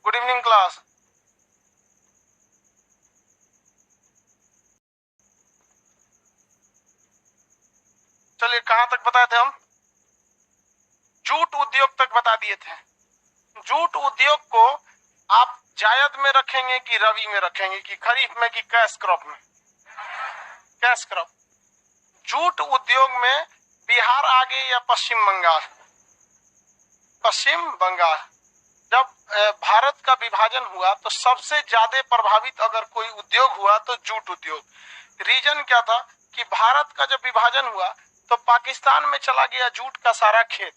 Good evening class. चलिए कहां तक बताए थे हम? जूट उद्योग तक बता दिए थे। जूट उद्योग को आप जायद में रखेंगे कि रबी में रखेंगे कि खरीफ में कि कैश क्रॉप में? Cash crop. जूट उद्योग में बिहार आगे या पश्चिम बंगाल? पश्चिम बंगाल। जब भारत का विभाजन हुआ तो सबसे ज्यादा प्रभावित अगर कोई उद्योग हुआ तो जूट उद्योग। रीजन क्या था कि भारत का जब विभाजन हुआ तो पाकिस्तान में चला गया जूट का सारा खेत।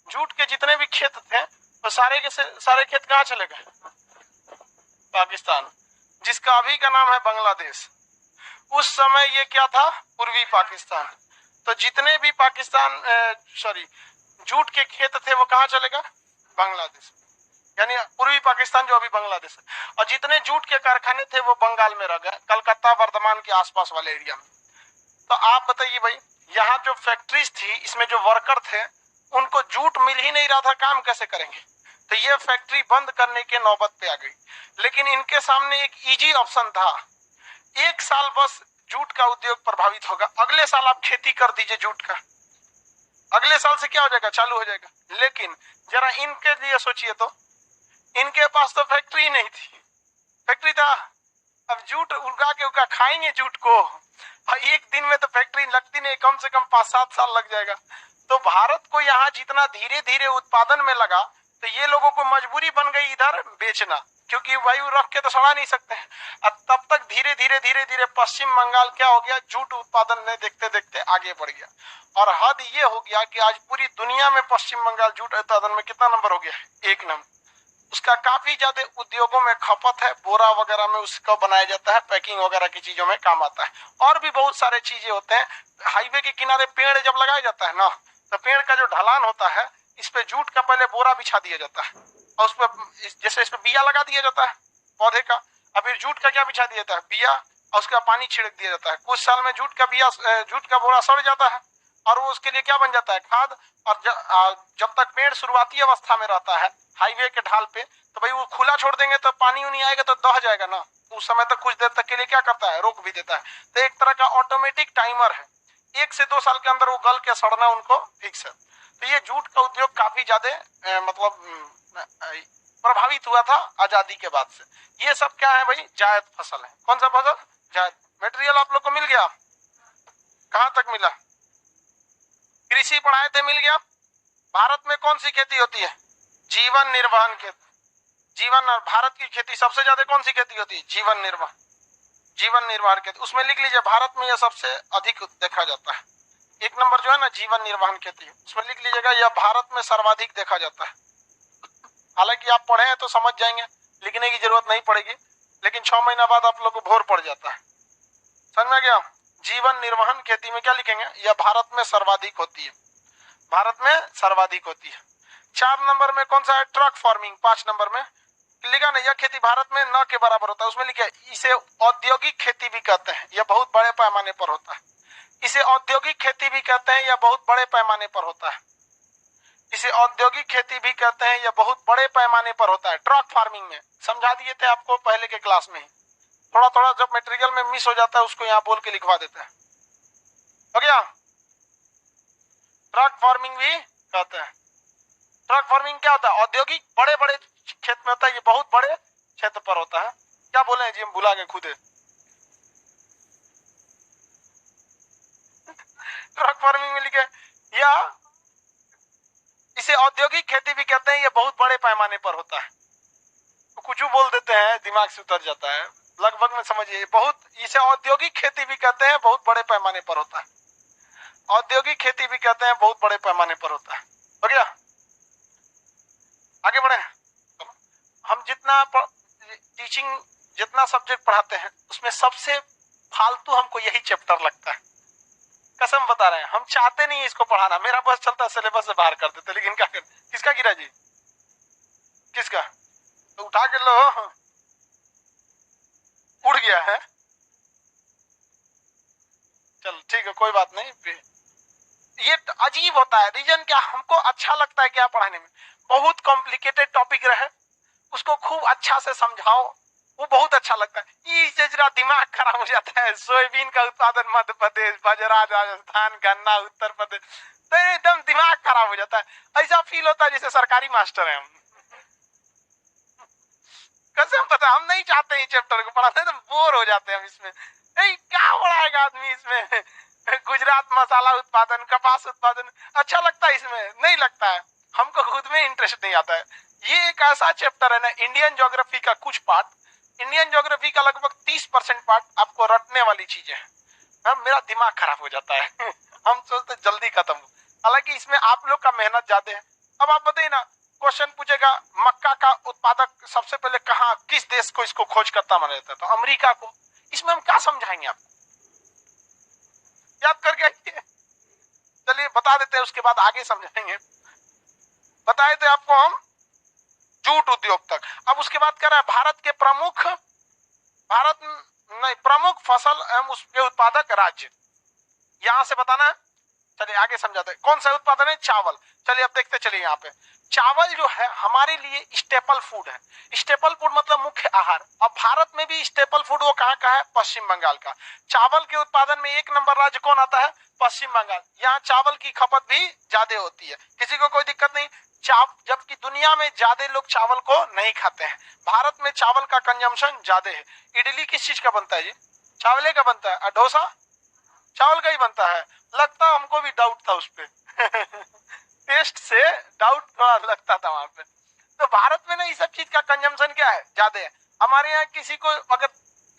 जूट के जितने भी खेत थे वो सारे के सारे खेत कहाँ चले गए? पाकिस्तान, जिसका अभी का नाम है बांग्लादेश। उस समय ये क्या था? पूर्वी पाकिस्तान। तो जितने भी पाकिस्तान जूट के खेत थे वो कहाँ चले गए? बांग्लादेश, यानी पूर्वी पाकिस्तान जो अभी बांग्लादेश है। और जितने जूट के कारखाने थे वो बंगाल में रह गए, कलकत्ता वर्धमान के आसपास वाले एरिया में। तो आप बताइए भाई, यहाँ जो फैक्ट्रीज थी इसमें जो वर्कर थे उनको जूट मिल ही नहीं रहा था, काम कैसे करेंगे? तो ये फैक्ट्री बंद करने के नौबत पे आ गई। लेकिन इनके सामने एक इजी ऑप्शन था, एक साल बस जूट का उद्योग प्रभावित होगा, अगले साल आप खेती कर दीजिए जूट का, अगले साल से क्या हो जाएगा? चालू हो जाएगा। लेकिन जरा इनके लिए सोचिए तो, इनके पास तो फैक्ट्री नहीं थी। फैक्ट्री था, अब जूट उगा खाएंगे जूट को, और एक दिन में तो फैक्ट्री लगती नहीं, कम से कम 5-7 साल लग जाएगा। तो भारत को यहाँ जितना धीरे धीरे उत्पादन में लगा तो ये लोगों को मजबूरी बन गई इधर बेचना, क्योंकि वायु रख के तो सड़ा नहीं सकते हैं। अब तब तक धीरे धीरे पश्चिम बंगाल क्या हो गया? जूट उत्पादन में देखते देखते आगे बढ़ गया। और हद ये हो गया कि आज पूरी दुनिया में पश्चिम बंगाल जूट उत्पादन में कितना नंबर हो गया है? 1 नंबर। उसका काफी ज्यादा उद्योगों में खपत है, बोरा वगैरह में उसको बनाया जाता है, पैकिंग वगैरह की चीजों में काम आता है। और भी बहुत सारे चीजें होते हैं। हाईवे के किनारे पेड़ जब लगाया जाता है ना, तो पेड़ का जो ढलान होता है इस पे जूट का पहले बोरा बिछा दिया जाता है, और उस पर जैसे इस पे बिया लगा दिया जाता है पौधे का, और फिर जूट का क्या बिछा दिया जाता है? बिया, और उसका पानी छिड़क दिया जाता है। कुछ साल में जूट का बोरा सड़ जाता है और वो उसके लिए क्या बन जाता है? खाद। और जब तक पेड़ शुरुआती अवस्था में रहता है हाईवे के ढाल पे, तो भाई वो खुला छोड़ देंगे तो पानी उनी आएगा तो दह जाएगा ना, उस समय तक कुछ देर तक के लिए क्या करता है? रोक भी देता है। तो एक तरह का ऑटोमेटिक टाइमर है, 1 से 2 साल के अंदर वो गल के सड़ना उनको फिक्स है। तो ये जूट का उद्योग काफी ज्यादा मतलब प्रभावित हुआ था आजादी के बाद से। ये सब क्या है भाई? जायद फसल है। कौन सा फसल? जायद। मटेरियल आप लोग को मिल गया? कहां तक मिला? कृषि पढ़ाए थे, मिल गया? भारत में कौन सी खेती होती है? जीवन निर्वाह खेती। भारत की खेती सबसे ज्यादा कौन सी खेती होती है? जीवन निर्वाह खेती। उसमें लिख लीजिए भारत में यह सबसे अधिक देखा जाता है। 1 नंबर जो है ना जीवन निर्वाह खेती, उसमें लिख लीजिएगा यह भारत में सर्वाधिक देखा जाता है। हालांकि आप पढ़े हैं तो समझ जाएंगे, लिखने की जरूरत नहीं पड़ेगी, लेकिन 6 महीना बाद आप लोग को भोर पड़ जाता है। समझ में गया? जीवन निर्वाह खेती में क्या लिखेंगे? यह भारत में सर्वाधिक होती है, भारत में सर्वाधिक होती है। 4 नंबर में कौन सा है? Truck farming. 5 नंबर में लिखा ना, यह खेती भारत में न के बराबर होता है, उसमें लिखा इसे औद्योगिक खेती भी कहते हैं, यह बहुत बड़े पैमाने पर होता है। इसे औद्योगिक खेती भी कहते हैं, यह बहुत बड़े पैमाने पर होता है। इसे औद्योगिक खेती भी कहते हैं, यह बहुत बड़े पैमाने पर होता है। ट्रक फार्मिंग में समझा दिए थे आपको पहले के क्लास में ही, थोड़ा थोड़ा जब मटेरियल में मिस हो जाता है उसको यहाँ बोल के लिखवा देते हैं। हो गया? ट्रक फार्मिंग भी कहते हैं। ट्रक फार्मिंग क्या होता है? औद्योगिक बड़े बड़े खेत में होता है, ये बहुत बड़े क्षेत्र पर होता है। क्या बोले जी, हम भुला गए खुद। ट्रक फार्मिंग में लिखे या इसे औद्योगिक खेती भी कहते हैं, ये बहुत बड़े पैमाने पर होता है। तो कुछ बोल देते हैं दिमाग से उतर जाता है, लगभग में समझिए। बहुत इसे औद्योगिक खेती भी कहते हैं, बहुत बड़े पैमाने पर होता है। औद्योगिक खेती भी कहते हैं, बहुत बड़े पैमाने पर होता है। हो गया? आगे बढ़े। हम जितना टीचिंग जितना सब्जेक्ट पढ़ाते हैं उसमें सबसे फालतू हमको यही चैप्टर लगता है, कसम बता रहे हैं। हम चाहते नहीं इसको पढ़ाना, मेरा बस चलता सिलेबस से बाहर कर देते, लेकिन क्या कर। किसका गिरा जी? किसका? तो उठा के लो, उड़ गया है। चल ठीक है, कोई बात नहीं। ये अजीब होता है। रीजन क्या? हमको अच्छा लगता है क्या पढ़ाने में? बहुत कॉम्प्लिकेटेड टॉपिक रहे उसको खूब अच्छा से समझाओ, वो बहुत अच्छा लगता है। ये जरा दिमाग खराब हो जाता है। सोयाबीन का उत्पादन मध्य प्रदेश, बाजरा राजस्थान, गन्ना उत्तर प्रदेश, तो एकदम दिमाग खराब हो जाता है। ऐसा फील होता है जैसे सरकारी मास्टर है हम। कसम पता, हम नहीं चाहते हैं चैप्टर को पढ़ाते, तो बोर हो जाते हैं हम इसमें। नहीं, क्या पढ़ाएगा आदमी इसमें? गुजरात मसाला उत्पादन, कपास उत्पादन, अच्छा लगता है इसमें? नहीं लगता है, हमको खुद में इंटरेस्ट नहीं आता है। ये एक ऐसा चैप्टर है ना, इंडियन ज्योग्राफी का कुछ पार्ट, इंडियन ज्योग्राफी का लगभग 30% पार्ट आपको रटने वाली चीजें हैं। मेरा दिमाग खराब हो जाता है। हम सोचते जल्दी खत्म हो, हालांकि इसमें आप लोग का मेहनत ज्यादा है। अब आप बताइए ना, क्वेश्चन पूछेगा मक्का का उत्पादक सबसे पहले कहाँ, किस देश को इसको खोज करता माना जाता है? तो अमेरिका को। इसमें हम क्या समझाएंगे आपको? याद करके आइए, चलिए बता देते हैं, उसके बाद आगे समझाएंगे। बताए थे आपको हम जूट उद्योग तक। अब उसके बाद कह रहा है भारत के प्रमुख, भारत नहीं, प्रमुख फसल एवं उसके उत्पादक राज्य, यहां से बताना है। चलिए आगे समझाते हैं। कौन सा उत्पादन है? चावल। चलिए अब देखते चलिए, यहाँ पे चावल जो है हमारे लिए स्टेपल फूड है। स्टेपल फूड मतलब मुख्य आहार। अब भारत में भी स्टेपल फूड वो कहाँ का है? पश्चिम बंगाल का। चावल के उत्पादन में 1 नंबर राज्य कौन आता है? पश्चिम बंगाल। यहाँ चावल की खपत भी ज्यादा होती है, किसी को कोई दिक्कत नहीं। जबकि दुनिया में ज्यादा लोग चावल को नहीं खाते हैं, भारत में चावल का कंजम्पशन ज्यादा है। इडली किस चीज का बनता है जी? चावल का बनता है। और डोसा चावल का ही बनता है। लगता हमको भी डाउट था उस पे। टेस्ट से डाउट थोड़ा लगता था वहां पे। तो भारत में ना ये सब चीज का कंजम्पशन क्या है? ज्यादा है। हमारे यहाँ किसी को अगर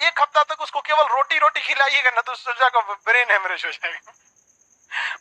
1 हफ्ता तक उसको केवल रोटी रोटी खिलाइएगा ना, तो सोचा को ब्रेन हेमरेज हो जाएगा।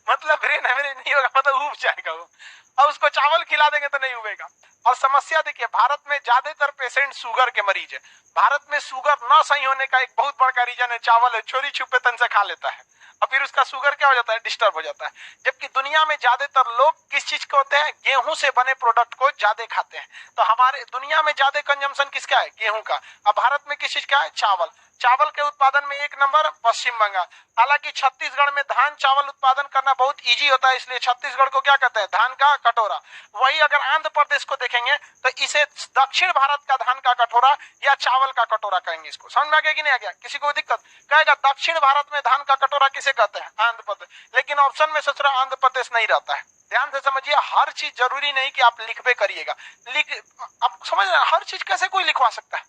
मतलब ब्रेन हेमरेज नहीं होगा, मतलब उब जाएगा वो। और उसको चावल खिला देंगे तो नहीं उबेगा। और समस्या देखिए, भारत में ज्यादातर पेशेंट शुगर के मरीज है। भारत में शुगर ना सही होने का एक बहुत बड़ा रीजन है चावल है। चोरी छुपे तन से खा लेता है और फिर उसका शुगर क्या हो जाता है? डिस्टर्ब हो जाता है। जबकि दुनिया में ज्यादातर लोग किस चीज के होते हैं? गेहूं से बने प्रोडक्ट को ज्यादा खाते हैं। तो हमारे दुनिया में ज्यादा कंजम्पशन किसका है? गेहूं का। और भारत में किस चीज का है? चावल। चावल के उत्पादन में 1 नंबर पश्चिम बंगाल। हालांकि छत्तीसगढ़ में धान चावल उत्पादन करना बहुत इजी होता है, इसलिए छत्तीसगढ़ को क्या कहते हैं? धान का कटोरा। वही अगर आंध्र प्रदेश को देखेंगे तो इसे दक्षिण भारत का धान का कटोरा या चावल का कटोरा कहेंगे। इसको समझ में आ गया कि नहीं आ गया? किसी को दिक्कत? कहेगा दक्षिण भारत में धान का कटोरा किसे कहते हैं? आंध्र प्रदेश। लेकिन ऑप्शन में सोच रहा आंध्र प्रदेश नहीं रहता है। ध्यान से समझिए, हर चीज जरूरी नहीं कि आप लिखबे करिएगा। आप समझ रहे हैं, हर चीज कैसे कोई लिखवा सकता है?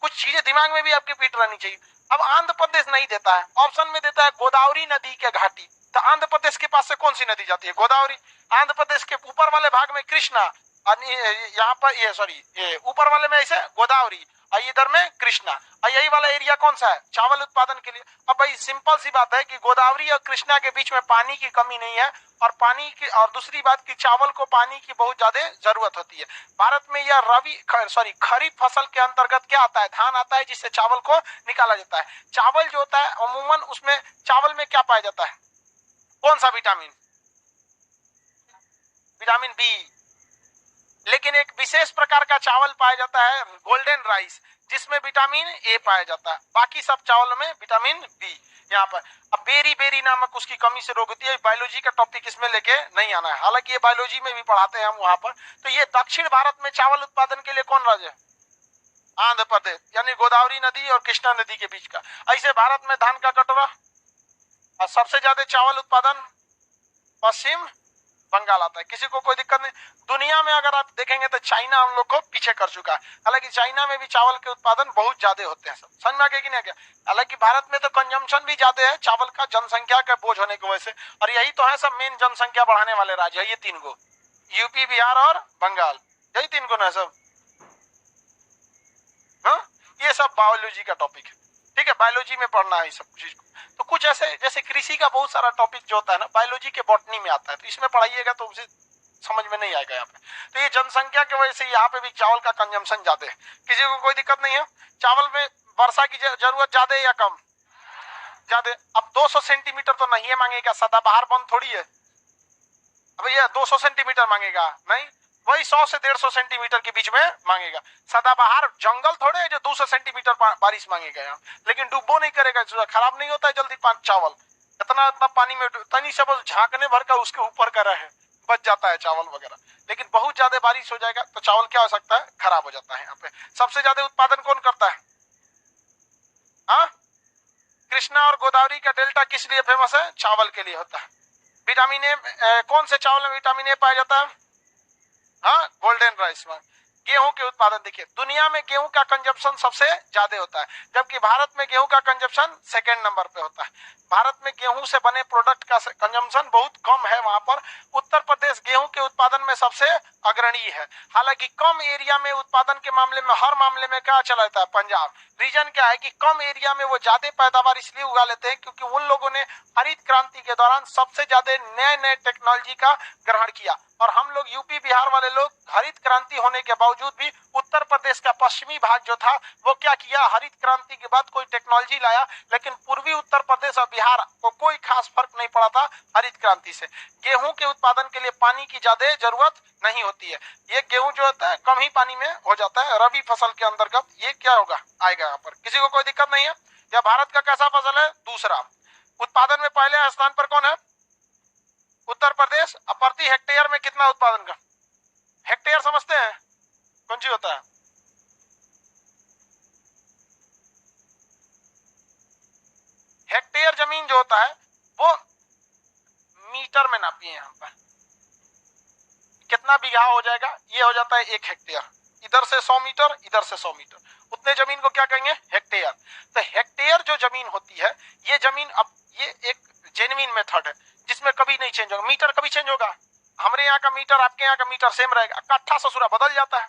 कुछ चीजें दिमाग में भी आपके फिट रहनी चाहिए। अब आंध्र प्रदेश नहीं देता है, ऑप्शन में देता है गोदावरी नदी के घाटी। तो आंध्र प्रदेश के पास से कौन सी नदी जाती है? गोदावरी। आंध्र प्रदेश के ऊपर वाले भाग में कृष्णा, यहाँ पर ये सॉरी ये ऊपर वाले में ऐसे गोदावरी, और इधर में कृष्णा। और यही वाला एरिया कौन सा है? चावल उत्पादन के लिए। अब भाई सिंपल सी बात है कि गोदावरी और कृष्णा के बीच में पानी की कमी नहीं है, और पानी की, और दूसरी बात की चावल को पानी की बहुत ज्यादा जरूरत होती है। भारत में यह खरीफ फसल के अंतर्गत क्या आता है? धान आता है, जिससे चावल को निकाला जाता है। चावल जो होता है अमूमन, उसमें चावल में क्या पाया जाता है? कौन सा विटामिन? Vitamin B. लेकिन एक विशेष प्रकार का चावल पाया जाता है, गोल्डन राइस, जिसमें विटामिन ए पाया जाता है। बाकी सब चावल में विटामिन बी। यहाँ पर अब बेरी बेरी नामक उसकी कमी से रोग होती है। बायोलॉजी का टॉपिक इसमें लेके नहीं आना है, हालांकि ये बायोलॉजी में भी पढ़ाते हैं हम वहां पर। तो ये दक्षिण भारत में चावल उत्पादन के लिए कौन राज्य है? आंध्र प्रदेश, यानी गोदावरी नदी और कृष्णा नदी के बीच का। ऐसे भारत में धान का कटोरा, और सबसे ज्यादा चावल उत्पादन पश्चिम बंगाल आता है। किसी को कोई दिक्कत नहीं। दुनिया में अगर आप देखेंगे तो चाइना हम लोग को पीछे कर चुका है, हालांकि चाइना में भी चावल के उत्पादन बहुत ज्यादा होते हैं। सब समझ में आ गया कि नहीं आ गया? हालांकि भारत में तो कंजम्पशन भी ज्यादा है चावल का, जनसंख्या का बोझ होने की वजह से। और यही तो है सब मेन जनसंख्या बढ़ाने वाले राज्य है, ये 3 गो, यूपी, बिहार और बंगाल। यही 3 गो ना सब। हाँ, ये सब बायोलॉजी का टॉपिक है, ठीक है? बायोलॉजी में पढ़ना है सब चीज को। तो कुछ ऐसे जैसे कृषि का बहुत सारा टॉपिक जो होता है ना, बायोलॉजी के बॉटनी में आता है, तो इसमें पढ़ाइएगा तो उसे समझ में नहीं आएगा यहाँ पे। तो ये जनसंख्या की वजह से यहाँ पे भी चावल का कंजम्पशन ज्यादा है। किसी को कोई दिक्कत नहीं है? चावल में वर्षा की जरूरत ज्यादा है या कम? ज्यादा। अब 200 सेंटीमीटर तो नहीं है मांगेगा, सदाबहार वन थोड़ी है। अब ये 200 सेंटीमीटर मांगेगा नहीं, वही 100 से 150 सेंटीमीटर के बीच में मांगेगा। सदाबहार जंगल थोड़े है जो 200 सेंटीमीटर बारिश मांगेगा यहाँ। लेकिन डुबो नहीं करेगा, खराब नहीं होता है जल्दी चावल। इतना पानी में तनी से बस झांकने भर का उसके ऊपर का रहे, बच जाता है चावल वगैरह। लेकिन बहुत ज्यादा बारिश हो जाएगा तो चावल क्या हो सकता है, खराब हो जाता है। यहाँ पे सबसे ज्यादा उत्पादन कौन करता है? हाँ, कृष्णा और गोदावरी का डेल्टा किस लिए फेमस है? चावल के लिए होता है। विटामिन ए कौन से चावल में विटामिन ए पाया जाता है? हाँ, गोल्डन राइस में। गेहूं के उत्पादन देखिए, दुनिया में गेहूं का कंजप्शन सबसे ज्यादा होता है, जबकि भारत में गेहूं का कंजप्शन सेकंड नंबर पे होता है। भारत में गेहूं से बने प्रोडक्ट का कंजम्पशन बहुत कम है। वहां पर उत्तर प्रदेश गेहूं के उत्पादन में सबसे अग्रणी है। हालांकि कम एरिया में उत्पादन के मामले में हर मामले में क्या चला जाता है? पंजाब। रीजन क्या है कि कम एरिया में वो ज्यादा पैदावार इसलिए उगा लेते हैं क्योंकि उन लोगों ने हरित क्रांति के दौरान सबसे ज्यादा नए नए टेक्नोलॉजी का ग्रहण किया। और हम लोग यूपी बिहार वाले लोग हरित क्रांति होने के बावजूद भी उत्तर प्रदेश का पश्चिमी भाग जो था वो क्या किया, हरित क्रांति के बाद कोई टेक्नोलॉजी लाया, लेकिन पूर्वी उत्तर प्रदेश और बिहार को कोई खास फर्क नहीं पड़ा था हरित क्रांति से। गेहूं के उत्पादन के लिए पानी की ज्यादा जरूरत नहीं होती है। ये गेहूं जो होता है कम ही पानी में हो जाता है। रबी फसल के अंतर्गत ये क्या होगा, आएगा यहाँ पर, किसी को कोई दिक्कत नहीं है। या भारत का कैसा फसल है? दूसरा। उत्पादन में पहले स्थान पर कौन है? उत्तर प्रदेश। प्रति हेक्टेयर में कितना उत्पादन का? हेक्टेयर समझते हैं कौन सी होता है? हेक्टेयर जमीन जो होता है वो मीटर में नापिए। यहाँ पर कितना बीघा हो जाएगा? ये हो जाता है 1 हेक्टेयर। इधर से 100 मीटर, इधर से 100 मीटर, उतने जमीन को क्या कहेंगे? हेक्टेयर। तो हेक्टेयर जो जमीन होती है, ये जमीन, अब ये एक जेन्युइन मेथड है जिसमें कभी नहीं चेंज होगा। मीटर कभी चेंज होगा? हमारे यहाँ का मीटर आपके यहाँ का मीटर सेम रहेगा। कट्ठा ससुरा बदल जाता है।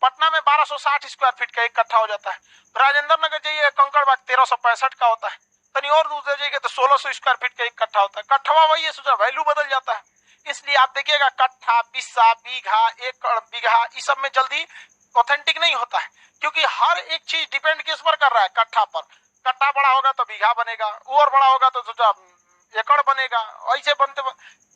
पटना में 1260 स्क्वायर फीट का एक कट्ठा हो जाता है। राजेंद्र नगर जाइए कंकड़बाग 1365 का होता है। कहीं और दूर जाइए तो 1600 स्क्वायर फीट का एक कट्ठा होता है। कट्ठा वही है, सोचा वैल्यू बदल जाता है। इसलिए आप देखिएगा कट्ठा, बिस्सा, बीघा, एकड़, बीघा, इस सब में जल्दी ऑथेंटिक नहीं होता है क्योंकि हर एक चीज डिपेंड किस पर कर रहा है? कट्ठा पर। कट्ठा बड़ा होगा तो बीघा बनेगा, और बड़ा होगा तो सोचा एकड़ बनेगा, ऐसे बनते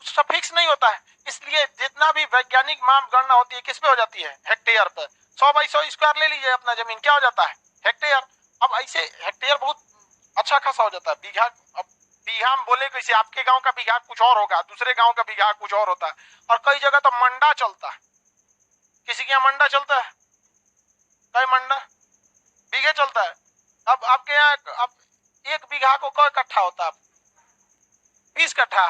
सब फिक्स नहीं होता है। इसलिए जितना भी वैज्ञानिक मान गणना होती है किस पे हो जाती है? हेक्टेयर पे। 100 बाई 100 स्क्वायर ले लीजिए अपना जमीन, क्या हो जाता है? हेक्टेयर। अब ऐसे हेक्टेयर बहुत अच्छा खासा हो जाता है। बीघा, अब बीघा हम बोले कैसे? आपके गांव का बीघा कुछ और होगा, दूसरे गांव का बीघा कुछ और होता है, और कई जगह तो मंडा चलता है। किसी के यहाँ मंडा चलता है? कई मंडा बीघे चलता है। अब आपके यहाँ अब 1 बीघा को कई कट्ठा होता है? 20 कट्ठा।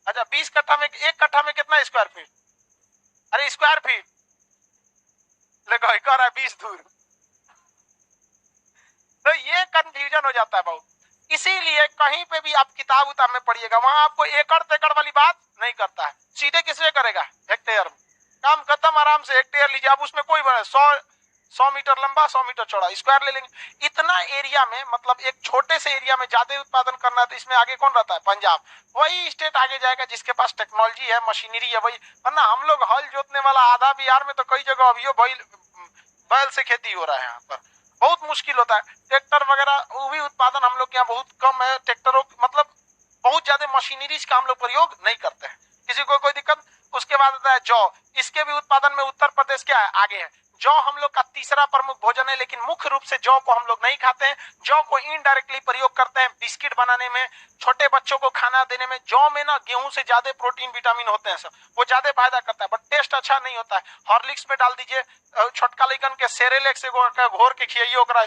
अच्छा, 20 कट्ठा में 1 कट्ठा में कितना स्क्वायर फीट? अरे स्क्वायर फीट लगा कर रहा है 20 दूर। तो ये कंफ्यूजन हो जाता है बहुत। इसीलिए कहीं पे भी आप किताब उताब में पढ़िएगा, वहां आपको एकड़ तेकड़ वाली बात नहीं करता है, सीधे किससे करेगा? हेक्टेयर में। काम खत्म, आराम से हेक्टेयर लीजिए। आप उसमें कोई 100 मीटर लंबा, 100 मीटर चौड़ा स्क्वायर ले लेंगे। इतना एरिया में, मतलब एक छोटे से एरिया में ज्यादा उत्पादन करना है तो इसमें आगे कौन रहता है? पंजाब। वही स्टेट आगे जाएगा जिसके पास टेक्नोलॉजी है, मशीनरी है। वही, वरना हम लोग हल जोतने वाला आधा बिहार में तो कई जगह अभी बैल से खेती हो रहा है। यहाँ पर बहुत मुश्किल होता है। ट्रैक्टर वगैरह वो भी उत्पादन हम लोग के यहाँ बहुत कम है। ट्रैक्टरों मतलब बहुत ज्यादा मशीनरीज का हम लोग प्रयोग नहीं करते हैं। किसी को कोई दिक्कत? उसके बाद आता है जौ। इसके भी उत्पादन में उत्तर प्रदेश क्या है? आगे है। जौ हम लोग का तीसरा प्रमुख भोजन है, लेकिन मुख्य रूप से जौ को हम लोग नहीं खाते हैं। जौ को इनडायरेक्टली प्रयोग करते हैं बिस्किट बनाने में, छोटे बच्चों को खाना देने में। जौ में ना गेहूं से ज्यादा प्रोटीन विटामिन होते हैं, सब वो ज्यादा फायदा करता है, बट टेस्ट अच्छा नहीं होता है। हॉर्लिक्स में डाल दीजिए, छोटका लड़कन के सेरेलेक्स घोर के खियाइए ओकरा।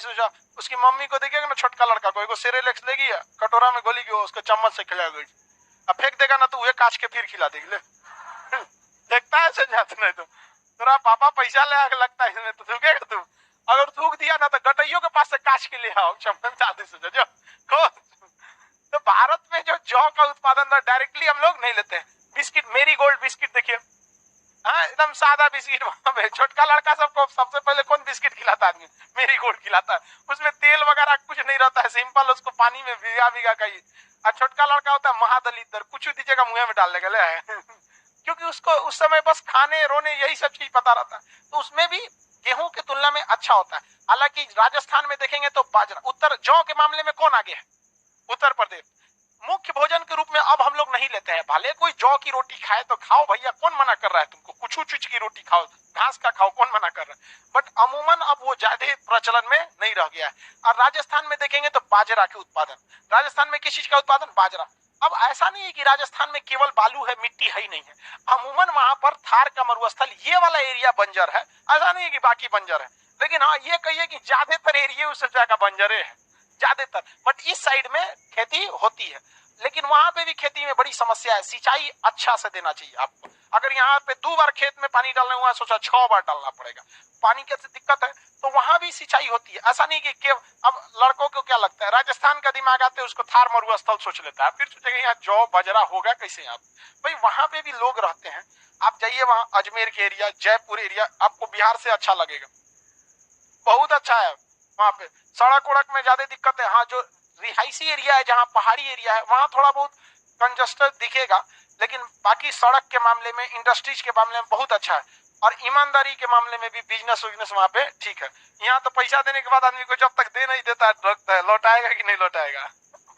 उसकी मम्मी को देखिएगा ना, छोटका लड़का को एगो सेरेलेक्स लेगी, कटोरा में गोली उसको चम्मच से खिला गई, अब फेंक देगा ना तो वह काट के फिर खिला देगी। देखता है जाते नहीं तो तेरा पापा पैसा ले लगता है इसमें, तो थूकेगा तू? अगर थूक दिया ना तो गटइयों के पास से काट के ले आओ, चम्मच से जो तो भारत में जो जौ का उत्पादन डायरेक्टली हम लोग नहीं लेते हैं। बिस्किट, मेरी गोल्ड बिस्किट देखिए, हाँ एकदम सादा बिस्किट। वहां पे छोटका लड़का सबको सबसे पहले कौन बिस्किट खिलाता आदमी? मेरी गोल्ड खिलाता है। उसमें तेल वगैरह कुछ नहीं रहता है, सिंपल उसको पानी में भिगा भिगा का ही। और छोटका लड़का होता है महादलित, कुछ दीजिएगा मुंह में डाल लेगा ले क्योंकि उसको उस समय बस खाने रोने यही सब चीज पता रहता है। तो उसमें भी गेहूं की तुलना में अच्छा होता है। हालांकि राजस्थान में देखेंगे तो बाजरा। उत्तर जौ के मामले में कौन आगे है? उत्तर प्रदेश। मुख्य भोजन के रूप में अब हम लोग नहीं लेते हैं। भले कोई जौ की रोटी खाए तो खाओ भैया, कौन मना कर रहा है तुमको? कुछ चीज की रोटी खाओ, घास का खाओ, कौन मना कर रहा है? बट अमूमन अब वो ज्यादा प्रचलन में नहीं रह गया है। और राजस्थान में देखेंगे तो बाजरा के उत्पादन, राजस्थान में किस चीज का उत्पादन? बाजरा। अब ऐसा नहीं है कि राजस्थान में केवल बालू है, मिट्टी है ही नहीं है, अमूमन वहां पर थार का मरुस्थल ये वाला एरिया बंजर है, ऐसा नहीं है कि बाकी बंजर है, लेकिन हाँ ये कहिए कि ज्यादातर एरिया उस जगह बंजरे है ज्यादातर, बट इस साइड में खेती होती है। लेकिन वहां पे भी खेती में बड़ी समस्या है, सिंचाई अच्छा से देना चाहिए आपको। अगर यहाँ पे 2 बार खेत में पानी डालना हुआ सोचा 6 बार डालना पड़ेगा, पानी की दिक्कत है, तो वहां भी सिंचाई होती है। ऐसा नहीं कि अब लड़कों को क्या लगता है, राजस्थान का दिमाग आते है उसको थार मरुस्थल सोच लेता है, फिर सोचेगा यहाँ जौ बजरा होगा कैसे यहाँ। भाई वहां पे भी लोग रहते हैं, आप जाइए वहां अजमेर के एरिया, जयपुर एरिया, आपको बिहार से अच्छा लगेगा, बहुत अच्छा है। वहां पे सड़क उड़क में ज्यादा दिक्कत है, हाँ जो रिहायशी एरिया है, जहाँ पहाड़ी एरिया है, वहां थोड़ा बहुत कंजस्टेड दिखेगा, लेकिन बाकी सड़क के मामले में, इंडस्ट्रीज के मामले में बहुत अच्छा है, और ईमानदारी के मामले में भी बिजनेस वहाँ पे ठीक है। यहाँ तो पैसा देने के बाद आदमी को जब तक दे नहीं देता है लौटाएगा कि नहीं लौटाएगा,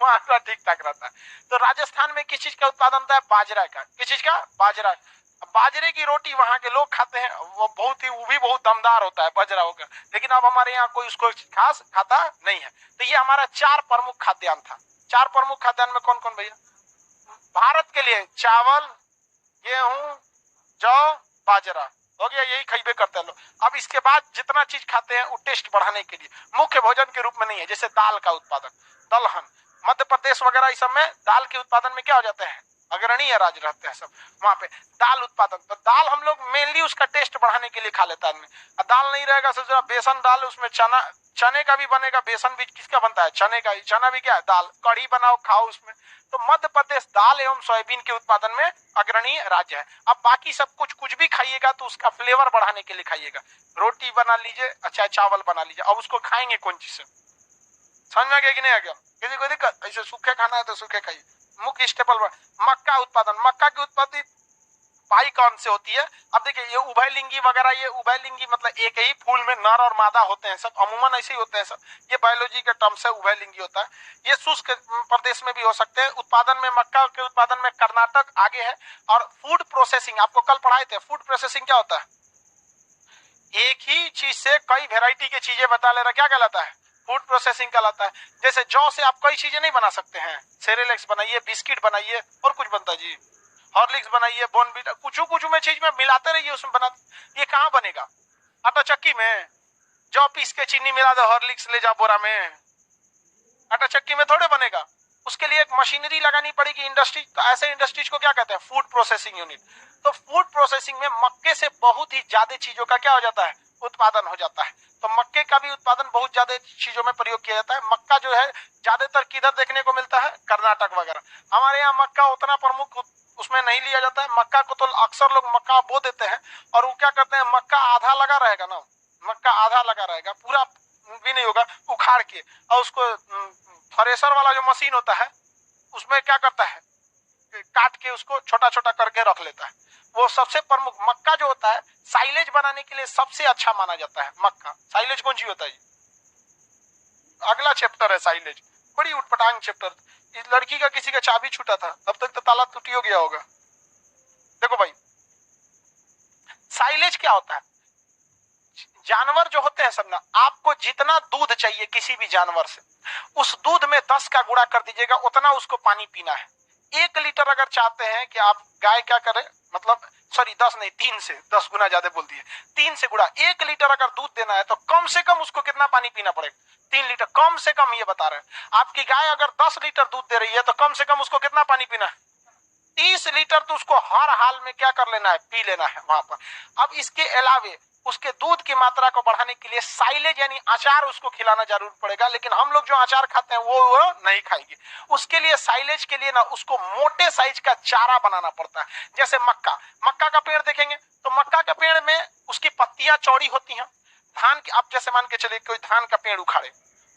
वहां का ठीक ठाक रहता है। तो राजस्थान में किस चीज का उत्पादन होता है, बाजरा का। किस चीज का, बाजरा। बाजरे की रोटी वहां के लोग खाते हैं, वो भी बहुत दमदार होता है बाजरा होगा, लेकिन अब हमारे यहाँ कोई उसको खास खाता नहीं है। तो ये हमारा 4 प्रमुख खाद्यान्न था। 4 प्रमुख खाद्यान्न में कौन कौन भैया, भारत के लिए चावल, गेहूं, जौ, बाजरा हो गया, यही खरीदे करते हैं लोग। अब इसके बाद जितना चीज खाते हैं वो टेस्ट बढ़ाने के लिए, मुख्य भोजन के रूप में नहीं है। जैसे दाल का उत्पादन, दलहन, मध्य प्रदेश वगैरह इस सब में दाल के उत्पादन में क्या हो जाते हैं, अग्रणीय राज्य रहते हैं सब वहां पे दाल उत्पादन। तो दाल हम लोग मेनली उसका टेस्ट बढ़ाने के लिए खा लेता है। दाल नहीं रहेगा सोच बेसन डाल, उसमें चने का भी बनेगा, बेसन भी किसका बनता है, चने का। चना भी क्या है, दाल, कढ़ी बनाओ खाओ उसमें। तो मध्य प्रदेश दाल एवं सोयाबीन के उत्पादन में अग्रणीय राज्य है। अब बाकी सब कुछ भी खाइएगा तो उसका फ्लेवर बढ़ाने के लिए खाइएगा। रोटी बना लीजिए, अच्छा चावल बना लीजिए, अब उसको खाएंगे कौन चीज से, समझ में आ गया कि नहीं आ गया, किसी को दिक्कत, ऐसे सूखे खाना है तो सूखे खाइए। मुख्य स्टेपल मक्का उत्पादन, मक्का की उत्पत्ति पाई कौन से होती है। अब देखिए ये उभयलिंगी वगैरह, ये उभयलिंगी मतलब एक ही फूल में नर और मादा होते हैं सब, अमूमन ऐसे ही होते हैं सब, ये बायोलॉजी के टर्म से उभयलिंगी होता है। ये शुष्क प्रदेश में भी हो सकते हैं। उत्पादन में, मक्का के उत्पादन में कर्नाटक आगे है। और फूड प्रोसेसिंग, आपको कल पढ़ाए थे, फूड प्रोसेसिंग क्या होता है, एक ही चीज से कई वेराइटी की चीजें बता ले रहा, क्या कहलाता है, फूड प्रोसेसिंग कहलाता है। जैसे जौ से आप कई चीजें नहीं बना सकते हैं, सेरेलेक्स बनाइए, बिस्किट बनाइए, और कुछ बनता है जी, हॉर्लिक्स बनाइए, बॉर्नविटा, कुछ में चीज में मिलाते रहिए, उसमें बना। ये कहाँ बनेगा, आटा चक्की में, जौ पीस के चीनी मिला दो, हॉर्लिक्स ले जाओ बोरा में, आटा चक्की में थोड़े बनेगा। उसके लिए एक मशीनरी लगानी पड़ेगी, इंडस्ट्री। तो ऐसे इंडस्ट्रीज को क्या कहते हैं, फूड प्रोसेसिंग यूनिट। तो फूड प्रोसेसिंग में मक्के से बहुत ही ज्यादा चीजों का क्या हो जाता है, उत्पादन हो जाता है। तो मक्के का भी उत्पादन बहुत ज्यादा चीजों में प्रयोग किया जाता है। मक्का जो है ज्यादातर किधर देखने को मिलता है, कर्नाटक वगैरह। हमारे यहाँ मक्का उतना प्रमुख उसमें नहीं लिया जाता है। मक्का को तो अक्सर लोग मक्का बो देते हैं, और वो क्या करते हैं, मक्का आधा लगा रहेगा ना, मक्का आधा लगा रहेगा, पूरा भी नहीं होगा, उखाड़ के, और उसको थ्रेसर वाला जो मशीन होता है उसमें क्या करता है, काट के उसको छोटा छोटा करके रख लेता है। वो सबसे प्रमुख मक्का जो होता है, साइलेज बनाने के लिए सबसे अच्छा माना जाता है मक्का। साइलेज कौन सी होता है, अगला चैप्टर है साइलेज, बड़ी उटपटांग चैप्टर। इस लड़की का किसी का चाबी छूटा था, अब तक तो ताला टूटी हो गया होगा। देखो भाई, साइलेज क्या होता है, जानवर जो होते हैं सब ना, आपको जितना दूध चाहिए किसी भी जानवर से, उस दूध में 10 का गुणा कर दीजिएगा, उतना उसको पानी पीना है। 1 लीटर अगर चाहते हैं कि आप गाय क्या करें, मतलब सॉरी 10 नहीं, 3 से 10 गुना ज्यादा बोल दिए, 3 से गुणा। 1 लीटर अगर दूध देना है तो कम से कम उसको कितना पानी पीना पड़ेगा, 3 लीटर कम से कम। ये बता रहे हैं, आपकी गाय अगर 10 लीटर दूध दे रही है तो कम से कम उसको कितना पानी पीना है, 30 लीटर। तो उसको हर हाल में क्या कर लेना है, पी लेना है वहां पर। अब इसके अलावे उसके दूध की मात्रा को बढ़ाने के लिए साइलेज यानी अचार उसको खिलाना जरूर पड़ेगा, लेकिन हम लोग जो अचार खाते हैं वो नहीं खाएंगे। उसके लिए साइलेज के लिए ना उसको मोटे साइज का चारा बनाना पड़ता है। जैसे मक्का का पेड़ देखेंगे तो मक्का के पेड़ में उसकी पत्तियां चौड़ी होती हैं। धान की, आप जैसे मान के चलिए कोई धान का पेड़ उखाड़े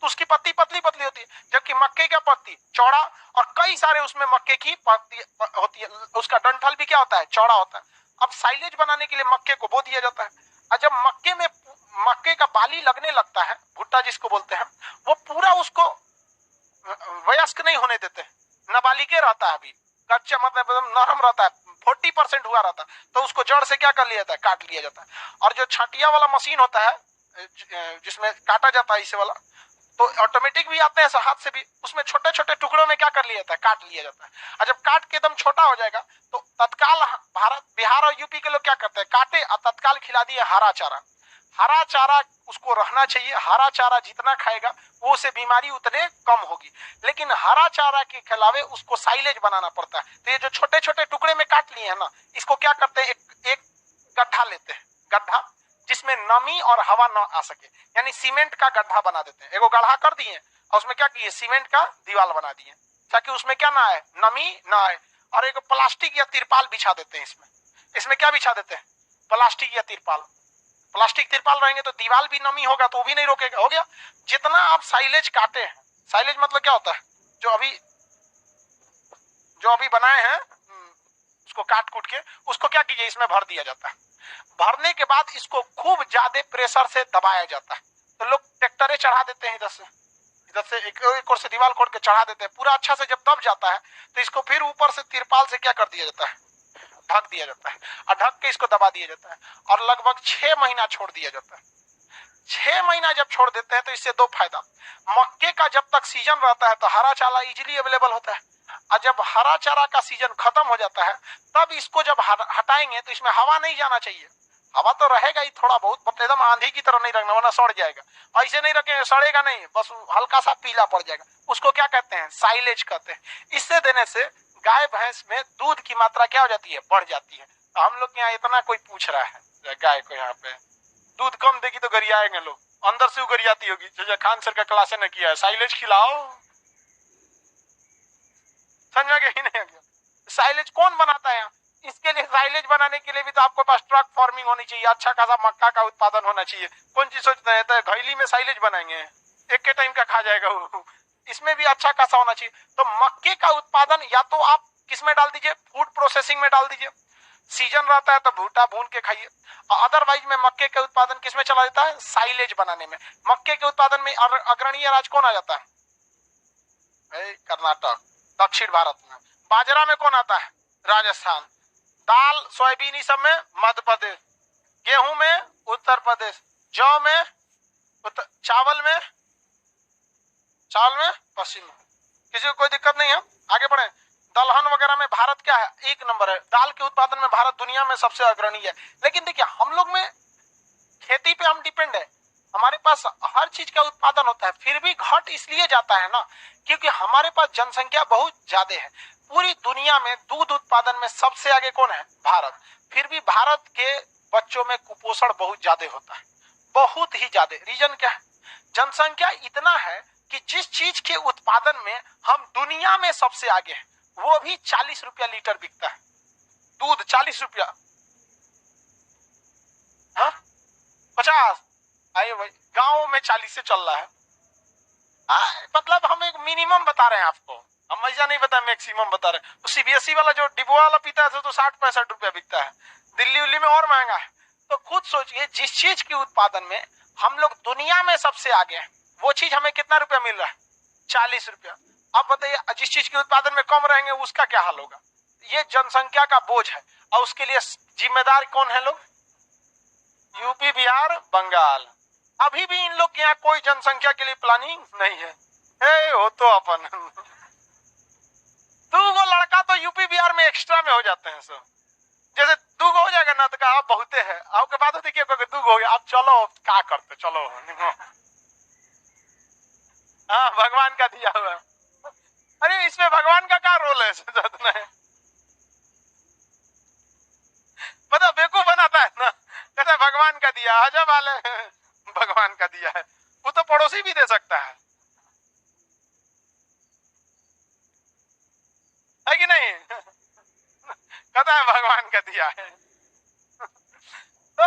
तो उसकी पत्ती पतली पतली होती है, जबकि मक्के का पत्ती चौड़ा, और कई सारे उसमें मक्के की पत्ती होती है, उसका डंठल भी क्या होता है, चौड़ा होता है। अब साइलेज बनाने के लिए मक्के को बो दिया जाता है, और जब मक्के का बाली लगने लगता है, भुट्टा जिसको बोलते हैं, वो पूरा उसको वयस्क नहीं होने देते, नाबालिगे रहता है, अभी कच्चा मतलब नरम रहता है, 40% हुआ रहता है, तो उसको जड़ से क्या कर लिया जाता है, काट लिया जाता है। और जो छाटिया वाला मशीन होता है जिसमें काटा जाता है इसे वाला, तो ऑटोमेटिक भी आते हैं हाथ से भी, उसमें छोटे छोटे टुकड़ों में क्या कर लिया जाता है, काट लिया जाता है। और जब काट के एकदम छोटा हो जाएगा तो तत्काल भारत, बिहार और यूपी के लोग क्या करते हैं, काटे और तत्काल खिला दिए हरा चारा। हरा चारा उसको रहना चाहिए, हरा चारा जितना खाएगा वो से बीमारी उतने कम होगी। लेकिन हरा चारा के खिलावे उसको साइलेज बनाना पड़ता है। तो ये जो छोटे छोटे टुकड़े में काट लिए हैं ना, इसको क्या करते हैं, एक गड्ढा लेते हैं, गड्ढा जिसमें नमी और हवा न आ सके, यानी सीमेंट का गड्ढा बना देते हैं। एगो गड्ढा कर दिए और उसमें क्या किए, सीमेंट का दीवार बना दिए ताकि उसमें क्या ना आए, नमी ना आए। और एक प्लास्टिक या तिरपाल बिछा देते हैं इसमें क्या बिछा देते हैं, प्लास्टिक या तिरपाल। प्लास्टिक तिरपाल रहेंगे तो दीवार भी नमी होगा तो वो भी नहीं रोकेगा, हो गया। जितना आप साइलेज काटे हैं, साइलेज मतलब क्या होता है, जो अभी बनाए हैं उसको काट कूट के उसको क्या कीजिए, इसमें भर दिया जाता है। भरने के बाद इसको खूब ज्यादा प्रेशर से दबाया जाता है। तो लोग ट्रैक्टरे चढ़ा देते हैं, इधर से एक और से दीवार खोद के चढ़ा देते हैं। पूरा अच्छा से जब दब जाता है तो इसको फिर ऊपर से तिरपाल से क्या कर दिया जाता है, ढक दिया जाता है और ढक के इसको दबा दिया जाता है और लगभग 6 महीना छोड़ दिया जाता है। 6 महीना जब छोड़ देते हैं तो इससे दो फायदा, मक्के का जब तक सीजन रहता है तो हरा चारा इजीली अवेलेबल होता है, और जब हरा चारा का सीजन खत्म हो जाता है तब इसको जब हटाएंगे तो इसमें हवा नहीं जाना चाहिए। हवा तो रहेगा ही थोड़ा बहुत, बट एकदम आंधी की तरह नहीं रखना वरना सड़ जाएगा। ऐसे नहीं रखेंगे, सड़ेगा नहीं, बस हल्का सा पीला पड़ जाएगा। उसको क्या कहते हैं, साइलेज कहते हैं। इससे देने से गाय भैंस में दूध की मात्रा क्या हो जाती है, बढ़ जाती है। तो हम लोग यहाँ इतना कोई पूछ रहा है गाय को, यहाँ पे दूध कम देगी तो गरियाएंगे लोग, अंदर से गरियाती होगी। जैसे खान सर का क्लास ने किया है, साइलेज खिलाओ, समझा गया ही नहीं गया। साइलेज कौन बनाता है यहाँ, इसके लिए साइलेज बनाने के लिए भी तो आपको पास ट्रक फार्मिंग होनी चाहिए, अच्छा खासा मक्का का उत्पादन होना चाहिए। कौन चीज सोचते हैं, तो घैली में साइलेज बनाएंगे, एक के टाइम का खा जाएगा वो, इसमें भी अच्छा खासा होना चाहिए। तो मक्के का उत्पादन या तो आप किसमें डाल दीजिए, फूड प्रोसेसिंग में डाल दीजिए, सीजन रहता है तो भूटा भून के खाइए। और अदरवाइज में मक्के के उत्पादन किसमें चला जाता है, साइलेज बनाने में। मक्के के उत्पादन में अग्रणीय राज्य कौन आ जाता है, कर्नाटक, दक्षिण भारत में। बाजरा में कौन आता है, राजस्थान। दाल सोयाबीन सब में मध्य प्रदेश, गेहूं में उत्तर प्रदेश, जौ में चावल में पश्चिम। किसी को कोई दिक्कत नहीं है, आगे बढ़े। दलहन वगैरह में भारत क्या है, 1 नंबर है। दाल के उत्पादन में भारत दुनिया में सबसे अग्रणी है। लेकिन देखिए हम लोग में खेती पे हम डिपेंड है, हमारे पास हर चीज का उत्पादन होता है, फिर भी घट इसलिए जाता है ना क्योंकि हमारे पास जनसंख्या बहुत ज्यादा है। पूरी दुनिया में दूध उत्पादन में सबसे आगे कौन है, भारत। फिर भी भारत के बच्चों में कुपोषण बहुत ज्यादा होता है, बहुत ही ज्यादा। रीजन क्या है, जनसंख्या इतना है कि जिस चीज के उत्पादन में हम दुनिया में सबसे आगे हैं वो भी 40 रुपया लीटर बिकता है, दूध 40 रुपया, 50। आइए भाई, गाँव में 40 से चल रहा है। मतलब हम एक मिनिमम बता रहे हैं आपको, हम ऐसा नहीं बता मैक्सिमम बता रहे हैं। तो सीबीएसई वाला जो डिब्बा वाला पीता है तो 60-65 रुपया बिकता है, दिल्ली उल्ली में और महंगा है। तो खुद सोचिए, जिस चीज के उत्पादन में हम लोग दुनिया में सबसे आगे हैं वो चीज हमें कितना रुपया मिल रहा है, 40 रुपया। अब बताइए जिस चीज के उत्पादन में कम रहेंगे उसका क्या हाल होगा। ये जनसंख्या का बोझ है और उसके लिए जिम्मेदार कौन है लोग, यूपी बिहार बंगाल। अभी भी इन लोग के यहाँ कोई जनसंख्या के लिए प्लानिंग नहीं है। हो तो अपन 2 लड़का तो यूपी बिहार में एक्स्ट्रा में हो जाते हैं सब। जैसे 2 हो जाएगा ना तो कहा बहुते है, आपके बाद देखिए 2 हो गया, आप चलो क्या करते, चलो हाँ भगवान का दिया हुआ। अरे इसमें भगवान का क्या रोल है, मतलब बेवकूफ बनाता है ना, कहता है भगवान का दिया, अजब वाले भगवान का दिया है, वो तो पड़ोसी भी दे सकता है कि नहीं कहता है भगवान का दिया है। तो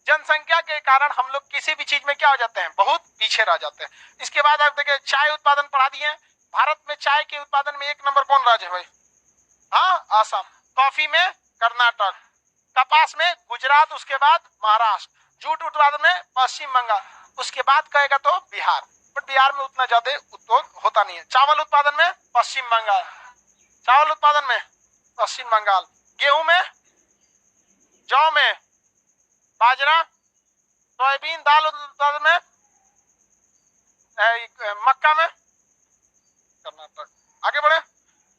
जनसंख्या के कारण हम लोग किसी भी चीज में क्या हो जाते हैं, बहुत पीछे रह जाते हैं। इसके बाद आप देखिए चाय उत्पादन पढ़ा दिए, भारत में चाय के उत्पादन में 1 नंबर कौन राज्य है भाई, हाँ आसाम। कॉफी में कर्नाटक, कपास में गुजरात, उसके बाद महाराष्ट्र, जूट उत्पादन में पश्चिम बंगाल, उसके बाद कहेगा तो बिहार, बट बिहार में उतना ज्यादा उद्योग होता नहीं है। चावल उत्पादन में पश्चिम बंगाल, चावल उत्पादन में पश्चिम बंगाल, गेहूं में, जौ में, बाजरा, सोयाबीन, दाल उत्पादन में मक्का में, कर्नाटक। आगे बढ़े,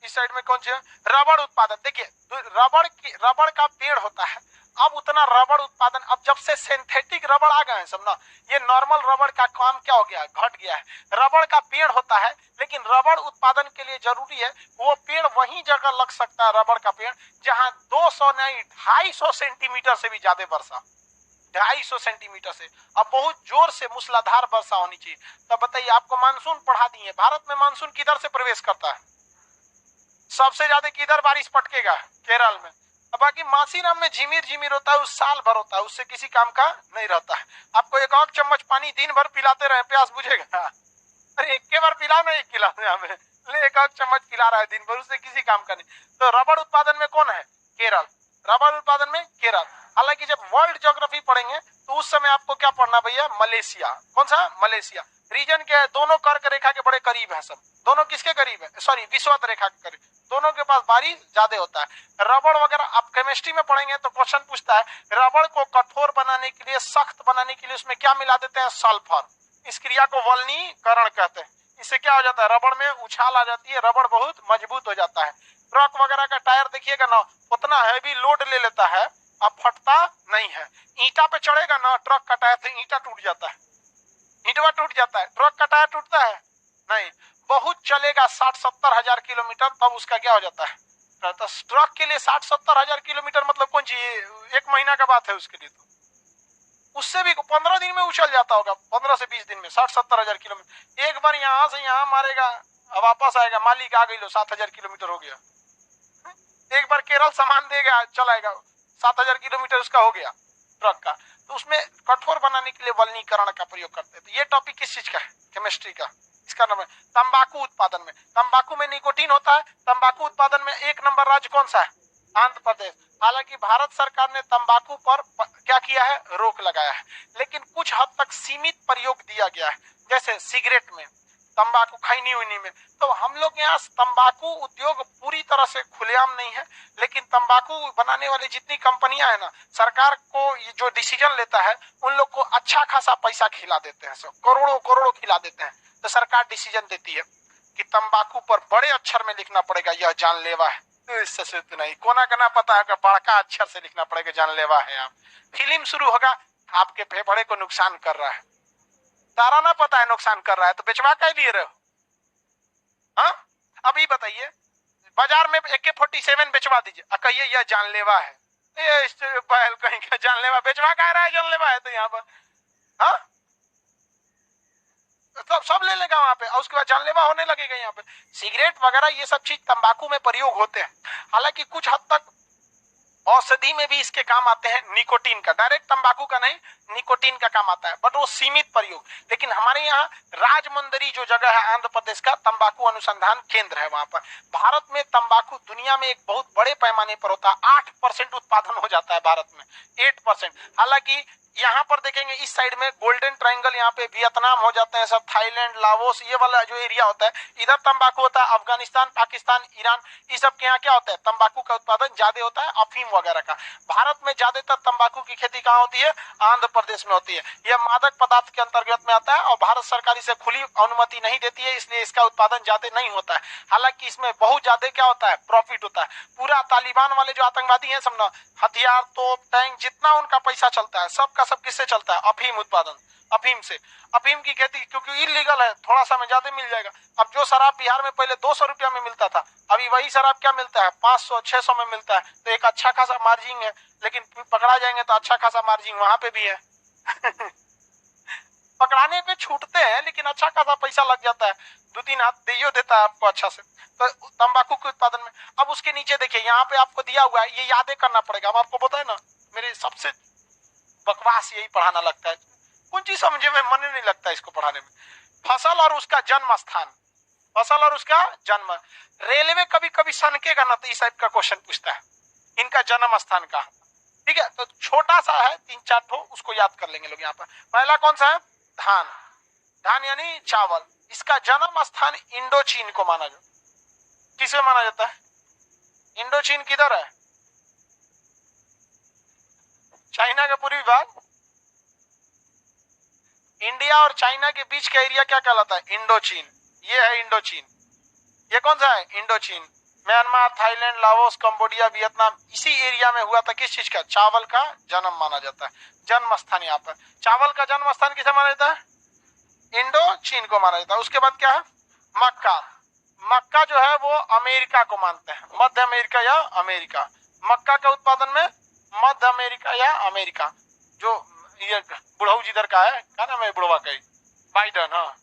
इस साइड में कौन सी है, रबड़ उत्पादन। देखिए रबड़ का पेड़ होता है, अब उतना रबड़ उत्पादन, अब जब से सिंथेटिक रबड़ आ गए हैं सब ना, ये नॉर्मल रबड़ का काम क्या हो गया, घट गया है। रबड़ का पेड़ होता है, लेकिन रबड़ उत्पादन के लिए जरूरी है वो पेड़ वही जगह लग सकता है, रबड़ का पेड़ जहां 200 नहीं 250 सेंटीमीटर से भी ज्यादा वर्षा, 250 सेंटीमीटर से, अब बहुत जोर से मूसलाधार वर्षा होनी चाहिए। तब बताइए, आपको मानसून पढ़ा दिए, भारत में मानसून किधर से प्रवेश करता है, सबसे ज्यादा किधर बारिश पटकेगा, केरल में। अब बाकी मासीराम में झिमिर झिमिर होता है, उस साल भर होता है, उससे किसी काम का नहीं रहता है। आपको एक और चम्मच पानी दिन भर पिलाते रहे, प्यास बुझेगा? अरे एक के बार पिलाओ ना, एक गिलास में हमें एक और चम्मच पिला रहा है दिन भर, उससे किसी काम का नहीं। तो रबड़ उत्पादन में कौन है, केरल, रबड़ उत्पादन में केरल। हालांकि जब वर्ल्ड ज्योग्राफी पढ़ेंगे तो उस समय आपको क्या पढ़ना भैया, मलेशिया। कौन सा, मलेशिया। रीजन क्या है, दोनों कर्क रेखा के बड़े करीब है सब, दोनों किसके करीब है, सॉरी विषुवत रेखा के करीब, दोनों के पास बारिश ज्यादा होता है। रबड़ वगैरह आप केमिस्ट्री में पढ़ेंगे तो क्वेश्चन पूछता है, रबड़ को कठोर बनाने के लिए, सख्त बनाने के लिए उसमें क्या मिला देते हैं, सल्फर। इस क्रिया को वल्नीकरण कहते हैं। इससे क्या हो जाता है, रबड़ में उछाल आ जाती है, रबड़ बहुत मजबूत हो जाता है। ट्रक वगैरह का टायर देखिएगा ना, उतना हैवी लोड ले लेता है, अब फटता नहीं है। ईंटा पे चढ़ेगा ना ट्रक का टायर, तो ईंटा टूट जाता है, ईंटवा टूट जाता है, ट्रक का टायर टूटता है नहीं। बहुत चलेगा 60-70 हजार किलोमीटर, तब उसका क्या हो जाता है, तो ट्रक के लिए 60-70 हजार किलोमीटर मतलब कौन चीज, एक महीना का बात है उसके लिए। तो उससे भी 15 दिन में उछल जाता होगा, 15 से 20 दिन में 60-70 हजार किलोमीटर। एक बार यहां से यहां मारेगा, अब वापस आएगा, मालिक आ गई लो 7,000 किलोमीटर हो गया। एक बार केरल सामान देगा, चलाएगा, 7,000 किलोमीटर उसका हो गया ट्रक का। तो उसमें कठोर बनाने के लिए वल्नीकरण का प्रयोग करते हैं। तो ये टॉपिक किस चीज का है, केमिस्ट्री का। इसका नाम है तंबाकू उत्पादन में, तंबाकू में निकोटीन होता है। तंबाकू उत्पादन में 1 नंबर राज्य कौन सा है, आंध्र प्रदेश। हालांकि भारत सरकार ने तंबाकू पर क्या किया है, रोक लगाया है, लेकिन कुछ हद तक सीमित प्रयोग दिया गया है, जैसे सिगरेट में, तंबाकू खैनी उनी में। तो हम लोग यहाँ तंबाकू उद्योग पूरी तरह से खुलेआम नहीं है, लेकिन तंबाकू बनाने वाली जितनी कंपनियां है ना, सरकार को ये जो डिसीजन लेता है, उन लोग को अच्छा खासा पैसा खिला देते हैं, सब करोड़ों करोड़ों खिला देते हैं। तो सरकार डिसीजन देती है कि तंबाकू पर बड़े अक्षर में लिखना पड़ेगा, यह जानलेवा है। तो इससे सिर्फ नहीं, कोना कना पता है, बड़का अक्षर से लिखना पड़ेगा, जानलेवा है। आप फिल्म शुरू होगा, आपके फेफड़े को नुकसान कर रहा है, तारा ना पता है नुकसान कर रहा है, तो बेचवा क्या लिए रहे हो? हाँ, अभी बताइए, बाजार में AK-47 बेचवा दीजिए, कहिए यह जानलेवा है, ये बैल कहीं का जानलेवा, बेचवा कह रहा है जानलेवा है, तो यहाँ पर हाँ सब ले लेगा वहां पे, और उसके बाद जानलेवा होने लगेगा यहाँ पे। सिगरेट वगैरह ये सब चीज तंबाकू में प्रयोग होते हैं, हालांकि कुछ हद तक औषधि में भी इसके काम आते हैं, निकोटीन का, डायरेक्ट तंबाकू का नहीं, निकोटीन का काम आता है, बट वो सीमित प्रयोग। लेकिन हमारे यहाँ राजमुंदरी जो जगह है आंध्र प्रदेश का, तंबाकू अनुसंधान केंद्र है, वहां पर भारत में तंबाकू दुनिया में एक बहुत बड़े पैमाने पर होता है, 8% उत्पादन हो जाता है भारत में, 8%। हालांकि यहाँ पर देखेंगे इस साइड में गोल्डन ट्रायंगल, यहाँ पे वियतनाम हो जाते हैं सब, थाईलैंड, लाओस, ये वाला जो एरिया होता है, इधर तंबाकू होता है। अफगानिस्तान, पाकिस्तान, ईरान, इस सब के यहाँ क्या होता है, तंबाकू का उत्पादन ज्यादा होता है, अफीम वगैरह का। भारत में ज्यादातर तंबाकू की खेती कहाँ होती है, आंध्र प्रदेश में होती है। यह मादक पदार्थ के अंतर्गत में आता है और भारत सरकार इसे खुली अनुमति नहीं देती है, इसलिए इसका उत्पादन ज्यादा नहीं होता है। हालांकि इसमें बहुत ज्यादा क्या होता है, प्रॉफिट होता है। पूरा तालिबान वाले जो आतंकवादी हैं सब ना, हथियार, तोप, टैंक, जितना उनका पैसा चलता है, सबका सब किससे चलता है, अफीम उत्पादन, अफीम से। अफीम की खेती क्योंकि इलीगल है, थोड़ा सा में ज्यादा मिल जाएगा। अब जो शराब बिहार में पहले 200 रुपया में मिलता था, अभी वही शराब क्या मिलता है, 500-600 में मिलता है। तो एक अच्छा खासा मार्जिन है, लेकिन पकड़ा जाएंगे तो अच्छा खासा मार्जिन वहां पे भी है। पकड़ाने पे छूटते हैं, लेकिन अच्छा खासा पैसा लग जाता है, 2-3 हाथ दियो देता है आपको अच्छा से। तो तंबाकू के उत्पादन में, अब उसके नीचे देखिए, यहाँ पे आपको दिया हुआ है, ये यादें करना पड़ेगा। हम आपको बताए ना, मेरे सबसे बकवास यही पढ़ाना लगता है, कुछ चीज समझे में मन नहीं लगता इसको पढ़ाने में। फसल और उसका जन्म स्थान, फसल और उसका जन्म, रेलवे कभी कभी सनकेगा ना तो इस टाइप का क्वेश्चन पूछता है, इनका जन्म स्थान कहाँ। ठीक है, तो छोटा सा है, 3-4 ठो, उसको याद कर लेंगे लोग। यहाँ पर पहला कौन सा है, धान, धान यानी चावल। इसका जन्म स्थान इंडो चीन को माना जाता, किसे माना जाता है, इंडो चीन किधर है, चाइना का पूर्वी भाग, इंडिया और चाइना के बीच का एरिया क्या कहलाता है? इंडो चीन। ये है इंडो चीन। ये कौन सा है? इंडो चीन। Myanmar, Thailand, Laos, Cambodia, Vietnam, इसी एरिया में हुआ था किस चीज का? चावल का जन्म माना जाता है, जन्म स्थान यहाँ पर। चावल का जन्म स्थान किसे माना जाता है? इंडो चीन को माना जाता है। उसके बाद क्या है? मक्का। मक्का जो है वो अमेरिका को मानते हैं, मध्य अमेरिका या अमेरिका। मक्का के उत्पादन में मध्य अमेरिका या अमेरिका। जो ये बुढ़ऊ जिधर का है, क्या नाम है बुढ़वा का? बाइडन, हाँ,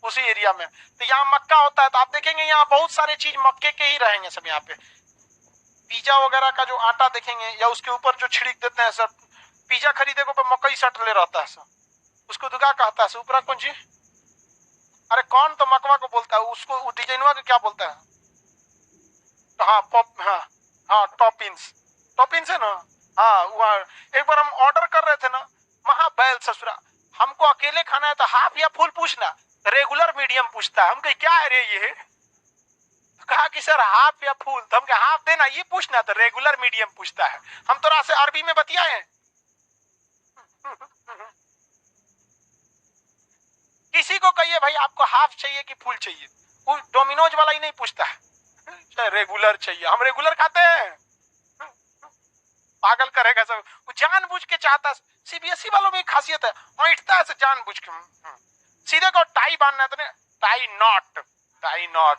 उसी एरिया में। तो यहाँ मक्का होता है। तो आप देखेंगे यहाँ बहुत सारे चीज मक्के के ही रहेंगे सब। यहाँ पे पिज्जा वगैरह का जो आटा देखेंगे या उसके ऊपर जो छिड़क देते हैं सब, पिज्जा खरीदे को मकई सट ले रहता है सब, उसको दुगा कहता है। ऊपर कौन चीज? अरे कौन तो मकवा को बोलता है उसको, डिजाइनवा को क्या बोलता है? हाँ पॉप, हाँ हाँ टॉपिंस, टॉपिंस है ना। हाँ वहाँ एक बार हम ऑर्डर कर रहे थे ना, महाबैल ससुरा, हमको अकेले खाना है तो हाफ या फुल पूछना, रेगुलर मीडियम पूछता है। हम कहे क्या है रे ये? तो कहा कि सर हाफ या फुल। तो हम कहे हाफ देना, ये पूछना तो रेगुलर मीडियम पूछता है। हम तो से अरबी में बतियाए हैं। किसी को कहिए भाई आपको हाफ चाहिए कि फुल चाहिए, वो डोमिनोज वाला ही नहीं पूछता है, रेगुलर चाहिए। हम रेगुलर खाते हैं, पागल करेगा सब। वो जानबूझ के चाहता है। सीबीएसई वालों में खासियत है, ऐंठता है जानबूझ के। सीधे को टाई बांधना है तो नहीं, टाई नॉट, टाई नॉट।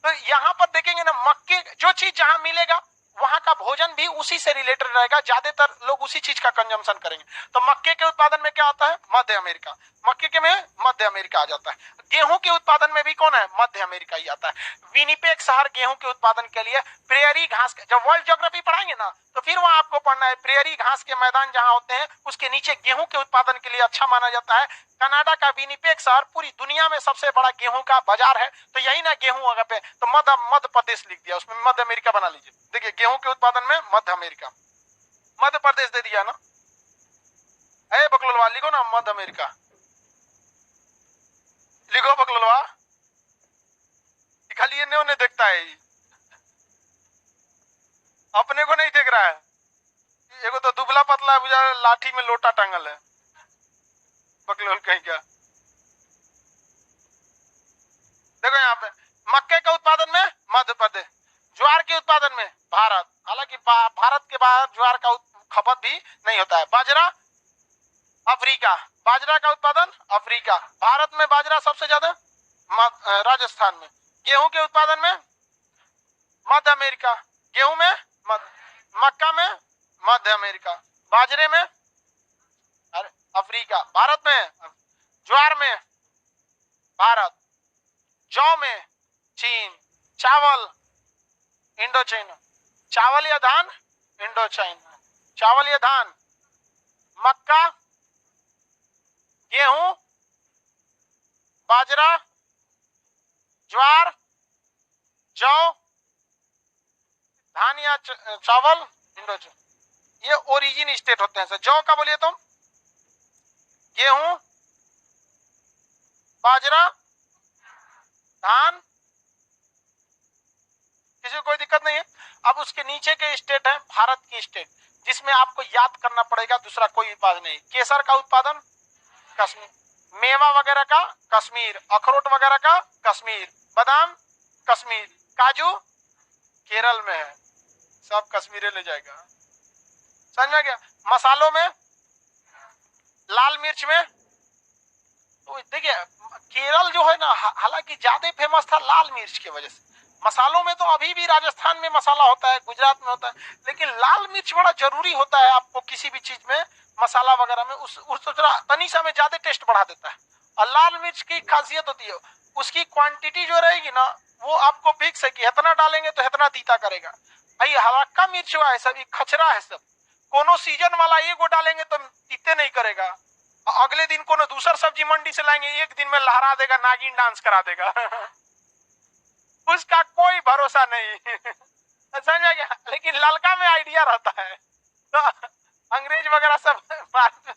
तो यहाँ पर देखेंगे ना, मक्के जो चीज जहां मिलेगा वहां का भोजन भी उसी से रिलेटेड रहेगा, ज्यादातर लोग उसी चीज का कंजम्पशन करेंगे। तो मक्के के उत्पादन में क्या आता है? मध्य अमेरिका। मक्के के में मध्य अमेरिका आ जाता है। गेहूं के उत्पादन में भी कौन है? मध्य अमेरिका ही आता है। विनिपेग शहर गेहूं के उत्पादन के लिए प्रेयरी घास, जब वर्ल्ड ज्योग्राफी पढ़ाएंगे ना तो फिर वहां आपको पढ़ना है, प्रेयरी घास के मैदान जहां होते हैं उसके नीचे गेहूं के उत्पादन के लिए अच्छा माना जाता है। कनाडा का विनिपेग शहर पूरी दुनिया में सबसे बड़ा गेहूं का बाजार है। तो यही ना गेहूं अगर पे, तो मध्य प्रदेश लिख दिया, उसमें मध्य अमेरिका बना लीजिए। देखिए गेहूं के उत्पादन में मध्य अमेरिका, मध्य प्रदेश दे दिया ना। ए बकलोलवा लिखो ना मध्य अमेरिका, लिखो बकलोलवा। खाली ये नहीं देखता है, अपने को नहीं देख रहा है। एगो तो दुबला पतला है, लाठी में लोटा टांगल है, बकलोल कहीं का। देखो यहाँ पे मक्के के उत्पादन में मध्य प्रदेश, ज्वार के उत्पादन में भारत। हालांकि भारत के बाहर ज्वार का खपत भी नहीं होता है। बाजरा अफ्रीका, बाजरा का उत्पादन अफ्रीका। भारत में बाजरा सबसे ज्यादा राजस्थान में। गेहूं के उत्पादन में मध्य अमेरिका, गेहूं में मक्का में मध्य अमेरिका, बाजरे में अफ्रीका। भारत में ज्वार में भारत, जौ में चीन, चावल इंडो चाइना, चावल या धान इंडो चाइना, चावल या धान, मक्का, गेहूं, बाजरा, ज्वार, जौ, धान या चावल इंडो चाइना। ये ओरिजिन स्टेट होते हैं। जौ का बोलिए तुम, गेहूं, बाजरा, धान, किसी को कोई दिक्कत नहीं है। अब उसके नीचे के स्टेट है भारत की स्टेट, जिसमें आपको याद करना पड़ेगा दूसरा कोई उत्पादन नहीं। केसर का उत्पादन कश्मीर, मेवा वगैरह का कश्मीर, अखरोट वगैरह का कश्मीर, बादाम कश्मीर, काजू केरल में है, सब कश्मीर ले जाएगा। समझ में गया? मसालों में लाल मिर्च में, तो देखिए केरल जो है ना, हालांकि ज्यादा फेमस था लाल मिर्च की वजह से। मसालों में तो अभी भी राजस्थान में मसाला होता है, गुजरात में होता है, लेकिन लाल मिर्च बड़ा जरूरी होता है आपको किसी भी चीज में, मसाला वगैरह में। उस तनीसा में ज्यादा टेस्ट बढ़ा देता है। और लाल मिर्च की खासियत होती है उसकी क्वांटिटी जो रहेगी ना, वो आपको फिक्स है कि इतना डालेंगे तो इतना तीता करेगा। भाई हल्का मिर्च हुआ है सब, ये खचरा है सब। कोनो सीजन वाला एगो डालेंगे तो तीते नहीं करेगा, अगले दिन कोनो दूसर सब्जी मंडी से लाएंगे, एक दिन में लहरा देगा, नागिन डांस करा देगा। उसका कोई भरोसा नहीं। समझ गया? लेकिन ललका में आइडिया रहता है, तो अंग्रेज वगैरह सब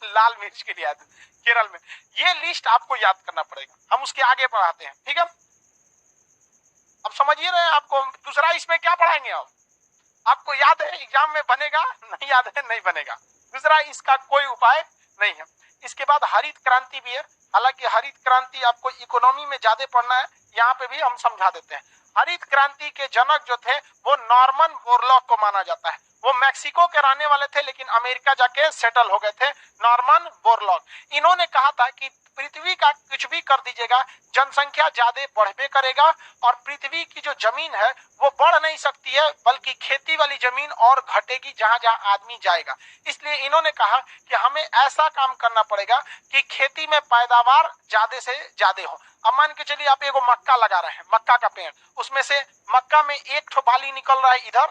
लाल मिर्च के लिए आते केरल में। ये लिस्ट आपको याद करना पड़ेगा, हम उसके आगे पढ़ाते हैं, ठीक है? अब समझिए रहे आपको दूसरा इसमें क्या पढ़ाएंगे हम, आपको याद है एग्जाम में बनेगा, नहीं याद है नहीं बनेगा। दूसरा इसका कोई उपाय नहीं है। इसके बाद हरित क्रांति भी है, हालांकि हरित क्रांति आपको इकोनॉमी में ज्यादा पढ़ना है, यहाँ पे भी हम समझा देते हैं। हरित क्रांति के जनक जो थे वो नॉर्मन बोरलॉग को माना जाता है। वो मैक्सिको के रहने वाले थे लेकिन अमेरिका जाके सेटल हो गए थे, नॉर्मन बोरलॉग। इन्होंने कहा था कि पृथ्वी का कुछ भी कर दीजिएगा, जनसंख्या ज्यादा बढ़बे करेगा और पृथ्वी की जो जमीन है वो बढ़ नहीं सकती है, बल्कि खेती वाली जमीन और घटेगी जहां जहां आदमी जाएगा। इसलिए इन्होंने कहा कि हमें ऐसा काम करना पड़ेगा कि खेती में पैदावार ज्यादा से ज्यादा हो। अब मान के चलिए आप एगो मक्का लगा रहे हैं, मक्का का पेड़, उसमें से मक्का में एक ठो बाली निकल रहा है इधर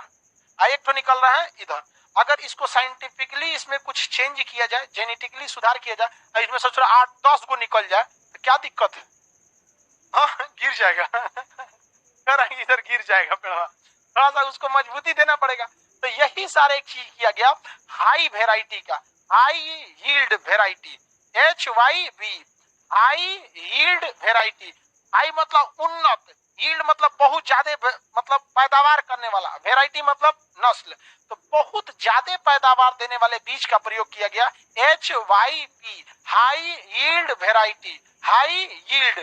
और एक ठो निकल रहा है इधर। अगर इसको साइंटिफिकली इसमें कुछ चेंज किया जाए, जेनेटिकली सुधार किया जाए और इसमें सोच रहा 8-10 को निकल जाए तो क्या दिक्कत है? हाँ, गिर जाएगा इधर गिर जाएगा पेड़, थोड़ा सा उसको मजबूती देना पड़ेगा। तो यही सारे चीज किया गया हाई वेराइटी का, high yield variety, HYV, high yield variety. High मतलब उन्नत, यील्ड मतलब बहुत ज्यादा मतलब पैदावार करने वाला, वेराइटी मतलब नस्ल, तो बहुत ज्यादा पैदावार देने वाले बीज का प्रयोग किया गया HYV, high yield variety. High yield,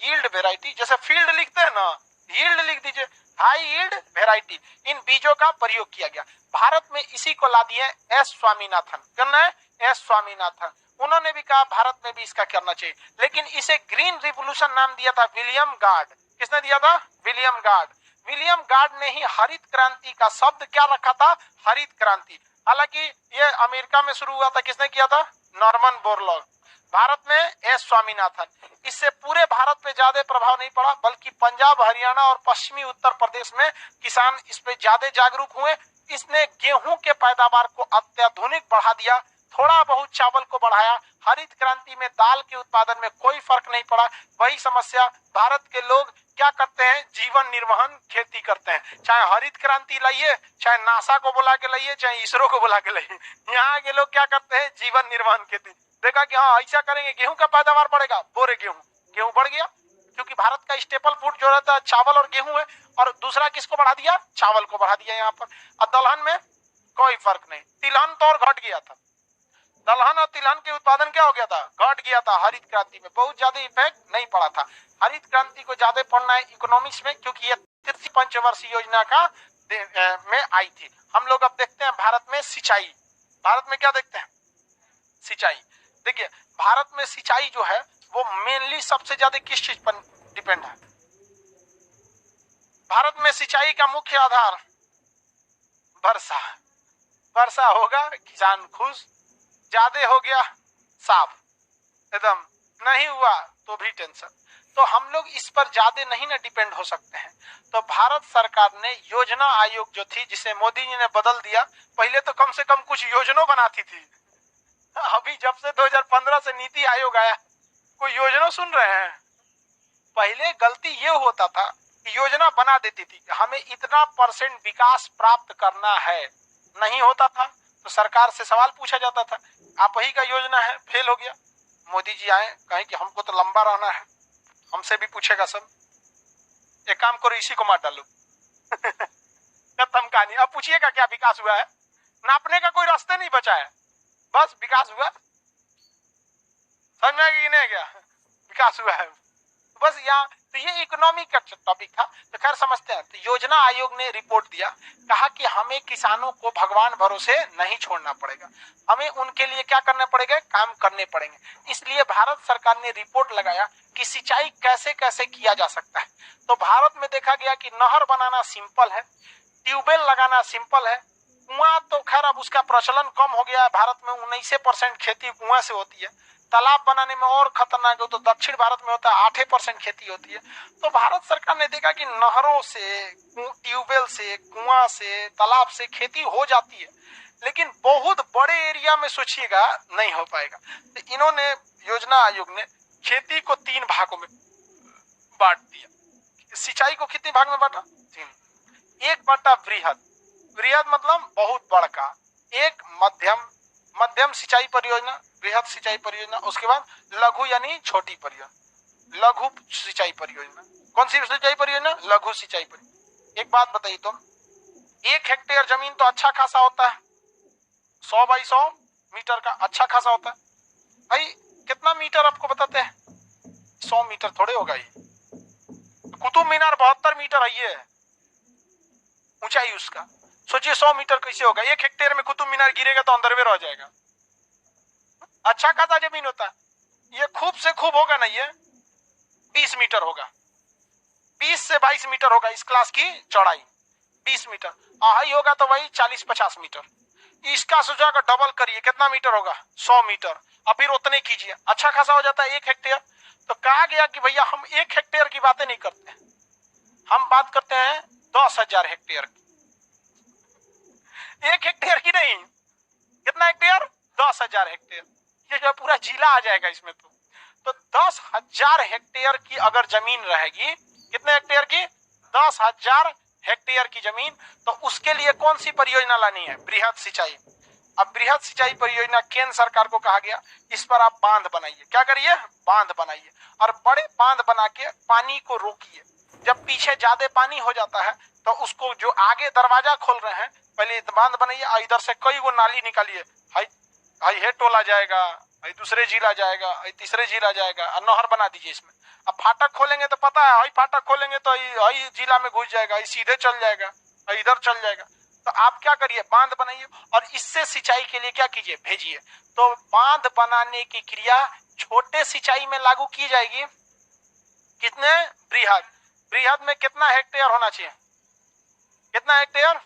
yield variety जैसे फील्ड लिखते हैं ना, यील्ड लिख दीजिए, हाई यील्ड वेराइटी। इन बीजों का प्रयोग किया गया। भारत में इसी को ला दिए एस स्वामीनाथन, करना है एस स्वामीनाथन। उन्होंने भी कहा भारत में भी इसका करना चाहिए, लेकिन इसे ग्रीन रिवोल्यूशन नाम दिया था विलियम गार्ड। किसने दिया था? William guard. विलियम गार्ड ने ही हरित क्रांति का शब्द क्या रखा था? हरित क्रांति। हालांकि ये अमेरिका में शुरू हुआ था, किसने किया था? Norman Borlaug. भारत में एस स्वामीनाथन। इससे पूरे भारत पे ज्यादा प्रभाव नहीं पड़ा, बल्कि पंजाब, हरियाणा और पश्चिमी उत्तर प्रदेश में किसान इस पे ज्यादा जागरूक हुए। इसने गेहूं के पैदावार को अत्याधुनिक बढ़ा दिया, थोड़ा बहुत चावल को बढ़ाया। हरित क्रांति में दाल के उत्पादन में कोई फर्क नहीं पड़ा। वही समस्या, भारत के लोग क्या करते हैं? जीवन निर्वहन खेती करते हैं। चाहे हरित क्रांति लाइए, चाहे नासा को बुला के लाइए, चाहे इसरो को बुला के लाइए, यहाँ के लोग क्या करते हैं? जीवन निर्वहन खेती। देखा कि हाँ ऐसा करेंगे गेहूं का पैदावार बढ़ेगा, बोरे गेहूं बढ़ गया, क्योंकि भारत का स्टेपल फूड जो रहता है चावल और गेहूं है। और दूसरा किसको बढ़ा दिया? चावल को बढ़ा दिया यहाँ पर। और दलहन में कोई फर्क नहीं, तिलहन तो और घट गया था। दलहन और तिलहन के उत्पादन क्या हो गया था? घट गया था। हरित क्रांति में बहुत ज्यादा इफेक्ट नहीं पड़ा था। हरित क्रांति को ज्यादा पढ़ना है इकोनॉमिक्स में, क्योंकि ये तृतीय पंचवर्षीय योजना का में आई थी। हम लोग अब देखते हैं भारत में सिंचाई। भारत में क्या देखते हैं? सिंचाई। देखिए भारत में सिंचाई जो है वो मेनली सबसे ज्यादा किस चीज पर डिपेंड है? भारत में सिंचाई का मुख्य आधार वर्षा। वर्षा होगा किसान खुश, ज्यादा हो गया साफ, एकदम नहीं हुआ तो भी टेंशन। तो हम लोग इस पर ज्यादा नहीं ना डिपेंड हो सकते हैं। तो भारत सरकार ने योजना आयोग जो थी, जिसे मोदी जी ने बदल दिया, पहले तो कम से कम कुछ योजना बनाती थी। अभी जब से 2015 से नीति आयोग आया, कोई योजना सुन रहे हैं? पहले गलती ये होता था कि योजना बना देती थी, हमें इतना % विकास प्राप्त करना है, नहीं होता था तो सरकार से सवाल पूछा जाता था, आप ही का योजना है, फेल हो गया। मोदी जी आए, कहें कि हमको तो लंबा रहना है, हमसे भी पूछेगा सब, एक काम करो इसी को मार डालो खत्म कहानी। अब पूछिएगा क्या विकास हुआ है? नापने का कोई रास्ता नहीं बचा है, बस विकास हुआ। समझ में आएगी नहीं? क्या विकास हुआ है बस यहाँ। तो ये इकोनॉमी का टॉपिक था, तो खैर समझते हैं। तो योजना आयोग ने रिपोर्ट दिया, कहा कि हमें किसानों को भगवान भरोसे नहीं छोड़ना पड़ेगा, हमें उनके लिए क्या करना पड़ेगा? काम करने पड़ेंगे। इसलिए भारत सरकार ने रिपोर्ट लगाया कि सिंचाई कैसे कैसे किया जा सकता है। तो भारत में देखा गया कि नहर बनाना सिंपल है, ट्यूबवेल लगाना सिंपल है, कुआं तो खैर अब उसका प्रचलन कम हो गया है। भारत में 19% खेती कुआं से होती है। तालाब बनाने में और खतरनाक है तो दक्षिण भारत में होता है, 8% खेती होती है। तो भारत सरकार ने देखा कि नहरों से, ट्यूबवेल से, कुआं से, तालाब से खेती हो जाती है, लेकिन बहुत बड़े एरिया में सोचिएगा नहीं हो पाएगा। तो इन्होंने, योजना आयोग ने खेती को 3 भागों में बांट दिया। सिंचाई को कितने भाग में बांटा? 3। एक बांटा वृहद, वृहद मतलब बहुत बड़का, एक मध्यम, मध्यम सिंचाई परियोजना, वृहद सिंचाई परियोजना, उसके बाद लघु यानी छोटी परियोजना, लघु सिंचाई परियोजना। कौन सी सिंचाई परियोजना? लघु सिंचाई परियोजना। एक बात बताइए तो, 1 हेक्टेयर जमीन तो अच्छा खासा होता है, 100 बाई 100 मीटर का, अच्छा खासा होता है भाई। कितना मीटर आपको बताते हैं? 100 मीटर थोड़े होगा ये। कुतुब मीनार 72 मीटर है ऊंचाई उसका। सोचिए 100 मीटर कैसे होगा? 1 हेक्टेयर में कुतुब मीनार गिरेगा तो अंदरवे रह जाएगा। अच्छा खासा जमीन होता है। ये खूब से खूब होगा ना, ये 20 मीटर होगा, 20 से 22 मीटर होगा इस क्लास की चौड़ाई, 20 मीटर। हाई होगा तो वही 40-50 मीटर। इसका सोचा का डबल करिए, कितना मीटर होगा? 100 मीटर। अब फिर उतने कीजिए, अच्छा खासा हो जाता है 1 हेक्टेयर। तो कहा गया कि भैया हम 1 हेक्टेयर की बातें नहीं करते, हम बात करते हैं 10,000 हेक्टेयर की। 1 हेक्टेयर की नहीं, कितना हेक्टेयर? 10,000 हेक्टेयर। ये जो पूरा जिला आ जाएगा इसमें। तो 10,000 हेक्टेयर की अगर जमीन रहेगी, कितने हेक्टेयर की? 10,000 हेक्टेयर की जमीन। तो उसके लिए कौन सी परियोजना लानी है? बृहद सिंचाई। अब बृहद सिंचाई परियोजना केंद्र सरकार को कहा गया, इस पर आप बांध बनाइए। क्या करिए? बांध बनाइए, और बड़े बांध बना के पानी को रोकिए। जब पीछे ज्यादा पानी हो जाता है तो उसको जो आगे दरवाजा खोल रहे हैं, पहले बांध बनाइए, इधर से कई वो नाली निकालिए। हाई हे टोला जाएगा, हाई दूसरे जिला जाएगा, हाई तीसरे जिला जाएगा, और नहर बना दीजिए इसमें। अब फाटक खोलेंगे तो पता है, हाई फाटक खोलेंगे तो हाई जिला में घुस जाएगा, सीधे चल जाएगा, इधर चल जाएगा। तो आप क्या करिए? बांध बनाइए, और इससे सिंचाई के लिए क्या कीजिए? भेजिए। तो बांध बनाने की क्रिया छोटे सिंचाई में लागू की जाएगी। कितने? बृहद। बृहद में कितना हेक्टेयर होना चाहिए? कितना हेक्टेयर?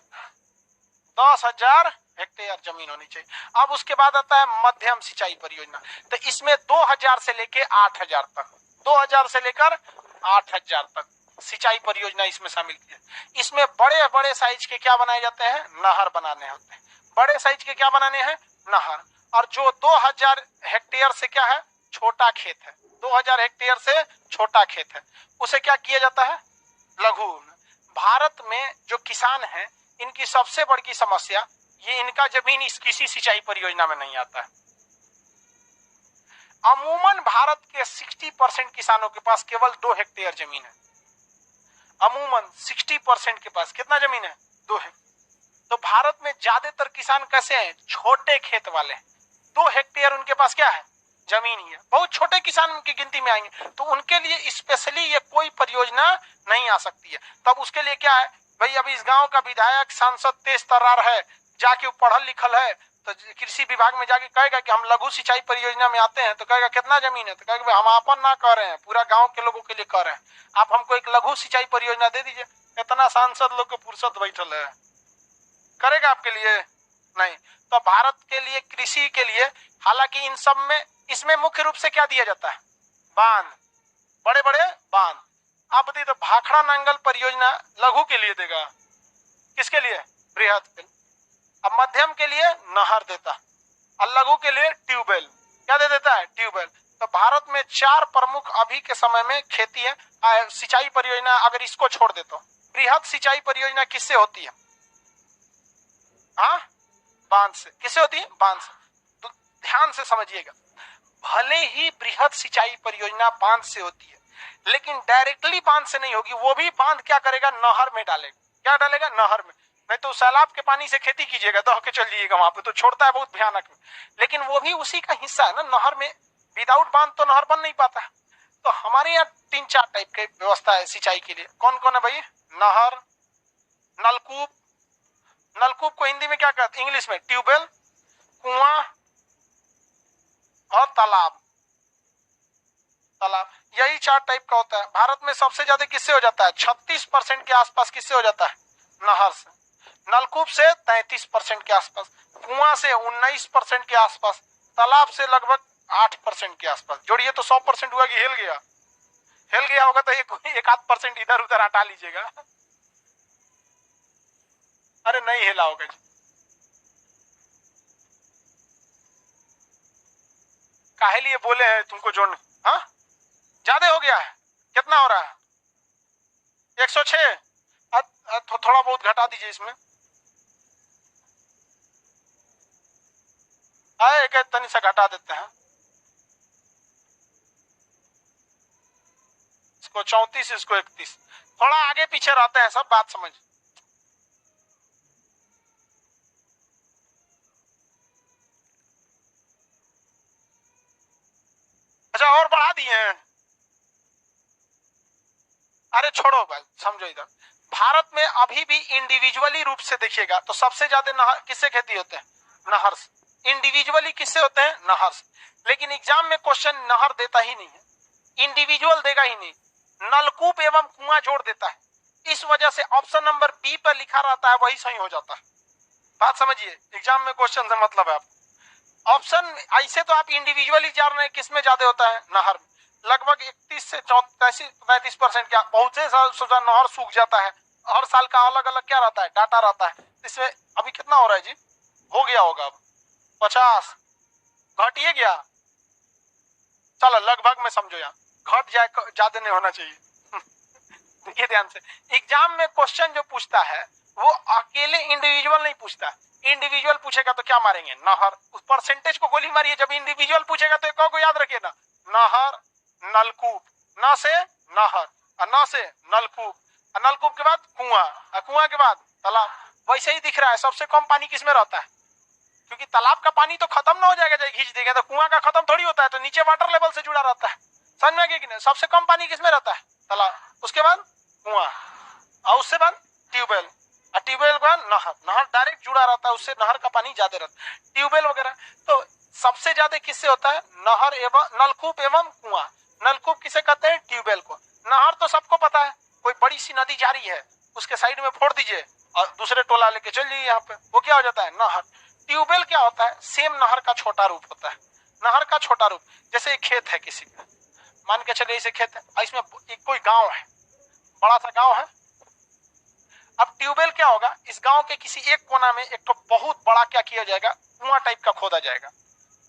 10,000 हेक्टेयर जमीन होनी चाहिए। अब उसके बाद आता है मध्यम सिंचाई परियोजना। तो इसमें 2,000 से लेके 8,000 तक, 2,000 से लेकर 8,000 तक सिंचाई परियोजना इसमें शामिल की है। इसमें बड़े बड़े साइज के क्या बनाए जाते हैं? नहर बनाने होते हैं। बड़े साइज के क्या बनाने हैं? नहर। और जो 2,000 हेक्टेयर से क्या है? छोटा खेत है। 2,000 हेक्टेयर से छोटा खेत है, उसे क्या किया जाता है? लघु। भारत में जो किसान है, इनकी सबसे बड़ी समस्या ये, इनका जमीन इस किसी सिंचाई परियोजना में नहीं आता है। अमूमन भारत के 60% किसानों के पास केवल 2 हेक्टेयर जमीन है। अमूमन 60% के पास कितना जमीन है? 2 है। तो भारत में ज्यादातर किसान कैसे हैं? छोटे खेत वाले हैं। 2 हेक्टेयर उनके पास क्या है? जमीन ही है। बहुत छोटे किसान उनकी गिनती में आएंगे, तो उनके लिए स्पेशली ये कोई परियोजना नहीं आ सकती है। तब उसके लिए क्या है भाई? अभी इस गांव का विधायक सांसद तेज तर्रार है, जाके पढ़ल लिखल है, तो कृषि विभाग में जाके कहेगा कि हम लघु सिंचाई परियोजना में आते हैं, तो कहेगा कितना जमीन है? तो कहेगा हम अपन ना कर रहे हैं, पूरा गांव के लोगों के लिए कर रहे हैं, आप हमको एक लघु सिंचाई परियोजना दे दीजिए। इतना सांसद लोग को फुर्सत बैठल है, करेगा आपके लिए? नहीं। तो भारत के लिए, कृषि के लिए, हालांकि इन सब में, इसमें मुख्य रूप से क्या दिया जाता है? बांध, बड़े बड़े बांध। आप बताइए, तो भाखड़ा नांगल परियोजना लघु के लिए देगा, किसके लिए? बृहद के। अब मध्यम के लिए नहर देता, और लघु के लिए ट्यूबवेल। क्या दे देता है? ट्यूबवेल। तो भारत में 4 प्रमुख अभी के समय में खेती है, सिंचाई परियोजना। अगर इसको छोड़ दे तो बृहद सिंचाई परियोजना किससे होती है? हाँ, बांध से। किससे होती है? बांध से। तो ध्यान से समझिएगा, भले ही बृहद सिंचाई परियोजना बांध से होती है, लेकिन डायरेक्टली बांध से नहीं होगी। वो भी बांध क्या करेगा? नहर में डालेगा। क्या डालेगा? नहर में। नहीं तो सैलाब के पानी से खेती कीजिएगा, दह के चल जाइएगा वहां पे, तो छोड़ता है बहुत भयानक में। लेकिन वो भी उसी का हिस्सा है ना, नहर में। विदाउट बांध तो नहर बन नहीं पाता है। तो हमारे यहाँ 3-4 टाइप की व्यवस्था है सिंचाई के लिए। कौन कौन है भाई? नहर, नलकूप। नलकूप को हिंदी में क्या कहते हैं? इंग्लिश में ट्यूबवेल, कुआं और तालाब। तालाब, यही 4 टाइप का होता है। भारत में सबसे ज्यादा किससे हो जाता है? 36% के आसपास किससे हो जाता है? नहर से। नलकूप से 33% के आसपास, कुआं से 19% के आसपास, तालाब से लगभग 8% के आसपास। जोड़िए तो 100% हुआ कि हिल गया? हिल गया होगा तो एक आध % इधर उधर हटा लीजिएगा। अरे नहीं हिला होगा जी। काहे लिए बोले हैं तुमको जोड़ने? हाँ, ज्यादा हो गया है। कितना हो रहा है? 106। थोड़ा बहुत घटा दीजिए इसमें। एक तनी सा घटा देते हैं इसको। 34, इसको 31। थोड़ा आगे पीछे रहते हैं सब, बात समझ। दिए हैं। अरे छोड़ो भाई, समझो इधर, भारत में अभी भी इंडिविजुअली रूप से देखिएगा तो सबसे ज्यादा नहर किससे खेती होते हैं? नहर से। इंडिविजुअली किससे होते हैं? नहर से। लेकिन एग्जाम में क्वेश्चन नहर देता ही नहीं है, इंडिविजुअल देगा ही नहीं, नलकूप एवं कुआं जोड़ देता है। इस वजह से ऑप्शन नंबर बी पर लिखा रहता है वही सही हो जाता है। बात समझिए, एग्जाम में क्वेश्चन से मतलब है आपको। ऑप्शन ऐसे तो आप इंडिविजुअली जान रहे हैं किसमें ज्यादा होता है? नहर में। लगभग 31 से 35% क्या, बहुत से साल नहर सूख जाता है। हर साल का अलग अलग क्या रहता है? डाटा रहता है। इसमें अभी कितना हो रहा है जी? हो गया होगा अब 50, घटिए गया, चलो लगभग में समझो, यहाँ घट जाए, ज्यादा नहीं होना चाहिए। देखिए ध्यान से, एग्जाम में क्वेश्चन जो पूछता है वो अकेले इंडिविजुअल नहीं पूछता। इंडिविजुअल पूछेगा तो क्या मारेंगे? नहर। उस परसेंटेज को गोली मारिए। जब इंडिविजुअल पूछेगा तो एक को याद रखिए ना, नहर, नलकूप, न से नहर, न से नलकूप, नलकूप के बाद कुआं, कुआं के बाद तालाब। वैसे ही दिख रहा है, सबसे कम पानी किसमें रहता है? क्योंकि तालाब का पानी तो खत्म ना हो जाएगा जब खींच देगा, तो कुआं का खत्म थोड़ी होता है, तो नीचे वाटर लेवल से जुड़ा रहता है। समझ में कि नहीं? सबसे कम पानी किसमें रहता है? तालाब, उसके बाद कुआं, और उससे बाद ट्यूबवेल, और ट्यूबवेल के बाद नहर। नहर डायरेक्ट जुड़ा रहता है, उससे नहर का पानी ज्यादा रहता है। ट्यूबवेल वगैरह तो सबसे ज्यादा किससे होता है? नहर एवं नलकूप एवं कुआं। नलकूप किसे कहते हैं? ट्यूबवेल को। नहर तो सबको पता है, कोई बड़ी सी नदी जा रही है, उसके साइड में फोड़ दीजिए और दूसरे टोला लेके चल जाइए, यहाँ पे वो क्या हो जाता है? नहर। ट्यूबवेल क्या होता है? सेम नहर का छोटा रूप होता है। नहर का छोटा रूप, जैसे एक खेत है किसी का, मान के चलिए इसे खेत है, इसमें एक कोई गांव है, बड़ा सा गांव है। अब ट्यूबवेल क्या होगा? इस गांव के किसी एक कोना में एक तो बहुत बड़ा क्या किया जाएगा? कुआं टाइप का खोदा जाएगा।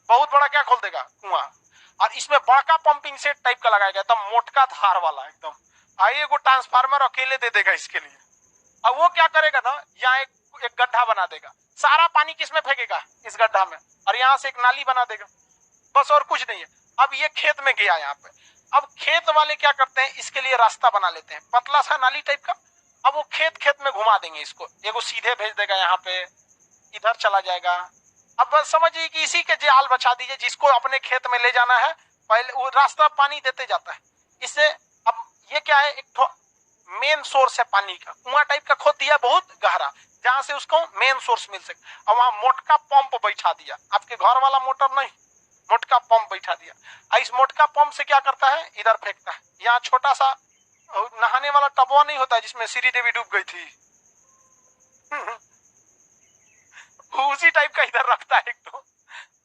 बहुत बड़ा क्या खोल देगा? कुआं। और इसमें बड़का पंपिंग सेट टाइप का लगाया गया, एकदम मोटका धार वाला एकदम। आइए वो ट्रांसफार्मर अकेले दे देगा इसके लिए। अब वो क्या करेगा ना, यहाँ एक गड्ढा बना देगा, सारा पानी किसमें फेंकेगा? इस गड्ढा में, और यहाँ से एक नाली बना देगा, बस और कुछ नहीं है। अब ये खेत में गया यहाँ पे, अब खेत वाले क्या करते हैं? इसके लिए रास्ता बना लेते हैं, पतला सा नाली टाइप का। अब वो खेत खेत में घुमा देंगे इसको, एगो सीधे भेज देगा यहाँ पे, इधर चला जाएगा। अब बस समझिए कि इसी के जाल बचा दीजिए, जिसको अपने खेत में ले जाना है पहले वो रास्ता पानी देते जाता है। इससे अब ये क्या है? एक मेन सोर्स है पानी का, कुआं टाइप का खोद दिया बहुत गहरा, जहां से उसको मेन सोर्स मिल सके। और वहां मोटका पंप बैठा दिया, आपके घर वाला मोटर नहीं, मोटका पंप बैठा दिया। इस मोटका पंप से क्या करता है? इधर फेंकता है। यहाँ छोटा सा नहाने वाला टबवा नहीं होता जिसमें श्री देवी डूब गई थी, उसी टाइप का इधर रखता है। एक तो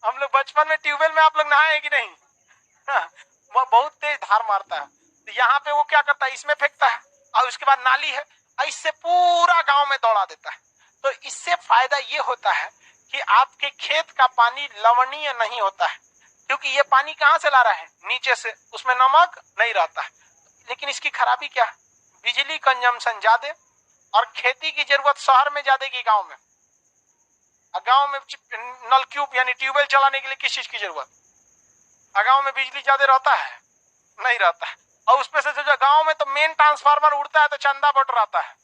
हम लोग बचपन में ट्यूबवेल में आप लोग नहाए कि नहीं? वो बहुत तेज धार मारता है, तो यहाँ पे वो क्या करता है? इसमें फेंकता है, और उसके बाद नाली है, इससे पूरा गांव में दौड़ा देता है। तो इससे फायदा ये होता है कि आपके खेत का पानी लवणीय नहीं होता है, क्योंकि ये पानी कहाँ से ला रहा है? नीचे से, उसमें नमक नहीं रहता है। लेकिन इसकी खराबी क्या है? बिजली कंजम्पशन ज्यादा, और खेती की जरूरत शहर में ज्यादा की गाँव में। गांव में नलक्यूब यानी ट्यूबवेल चलाने के लिए किस चीज की जरूरत? गांव में बिजली ज्यादा रहता है? नहीं रहता है। और उसमें से जो गांव में तो मेन ट्रांसफार्मर उड़ता है तो चंदा बट रहता है,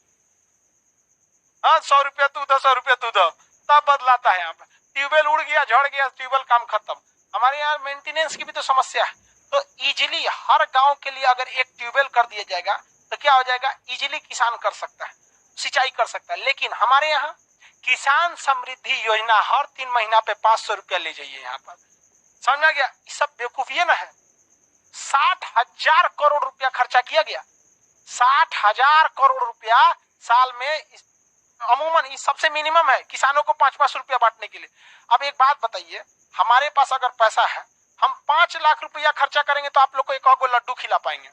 हाँ 100 रुपया तू दो, 100 रुपया तू दो, तब बदलाता है। यहाँ पे ट्यूबवेल उड़ गया, झड़ गया, ट्यूबवेल काम खत्म। हमारे यहाँ मेंटेनेंस की भी तो समस्या है। तो इजिली हर गांव के लिए अगर एक ट्यूबवेल कर दिया जाएगा तो क्या हो जाएगा? इजिली किसान कर सकता है, सिंचाई कर सकता है। लेकिन हमारे यहाँ किसान समृद्धि योजना हर 3 महीना पे 500 रुपया ले जाइए। यहाँ पर समझ में गया? ये सब बेवकूफियत ना है। 60,000 करोड़ रुपया खर्चा किया गया, 60,000 करोड़ रुपया साल में। अमूमन ये सबसे मिनिमम है किसानों को 5-5 रुपया बांटने के लिए। अब एक बात बताइए, हमारे पास अगर पैसा है, हम 5 लाख रुपया खर्चा करेंगे तो आप लोग को एक और लड्डू खिला पाएंगे?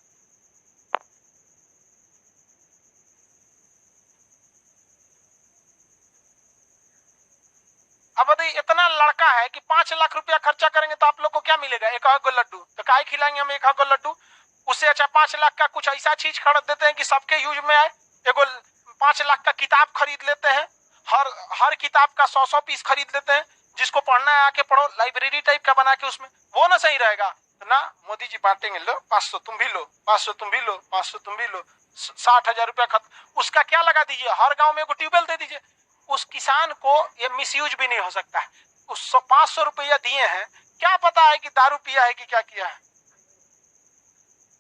अब बताइए, इतना लड़का है कि 5 लाख रुपया खर्चा करेंगे तो आप लोग को क्या मिलेगा? एक और लड्डू। तो काय खिलाएंगे हम एक और लड्डू? उससे अच्छा 5 लाख का कुछ ऐसा चीज खरीद देते हैं कि सबके यूज में आए। एगो 5 लाख का किताब खरीद लेते हैं, हर किताब का 100-100 पीस खरीद लेते हैं, जिसको पढ़ना है आके पढ़ो, लाइब्रेरी टाइप का बना के उसमें, वो ना सही रहेगा ना? मोदी जी बांटेंगे, लो 500 तुम भी लो, 500 तुम भी लो, 500 तुम भी लो, 60,000 रुपया खत्म। उसका क्या लगा दीजिए, हर गांव में एगो ट्यूबवेल दे दीजिए। उस किसान को ये मिसयूज भी नहीं हो सकता है। उस 500 रुपया दिए हैं, क्या पता है कि दारू पिया है कि क्या किया है?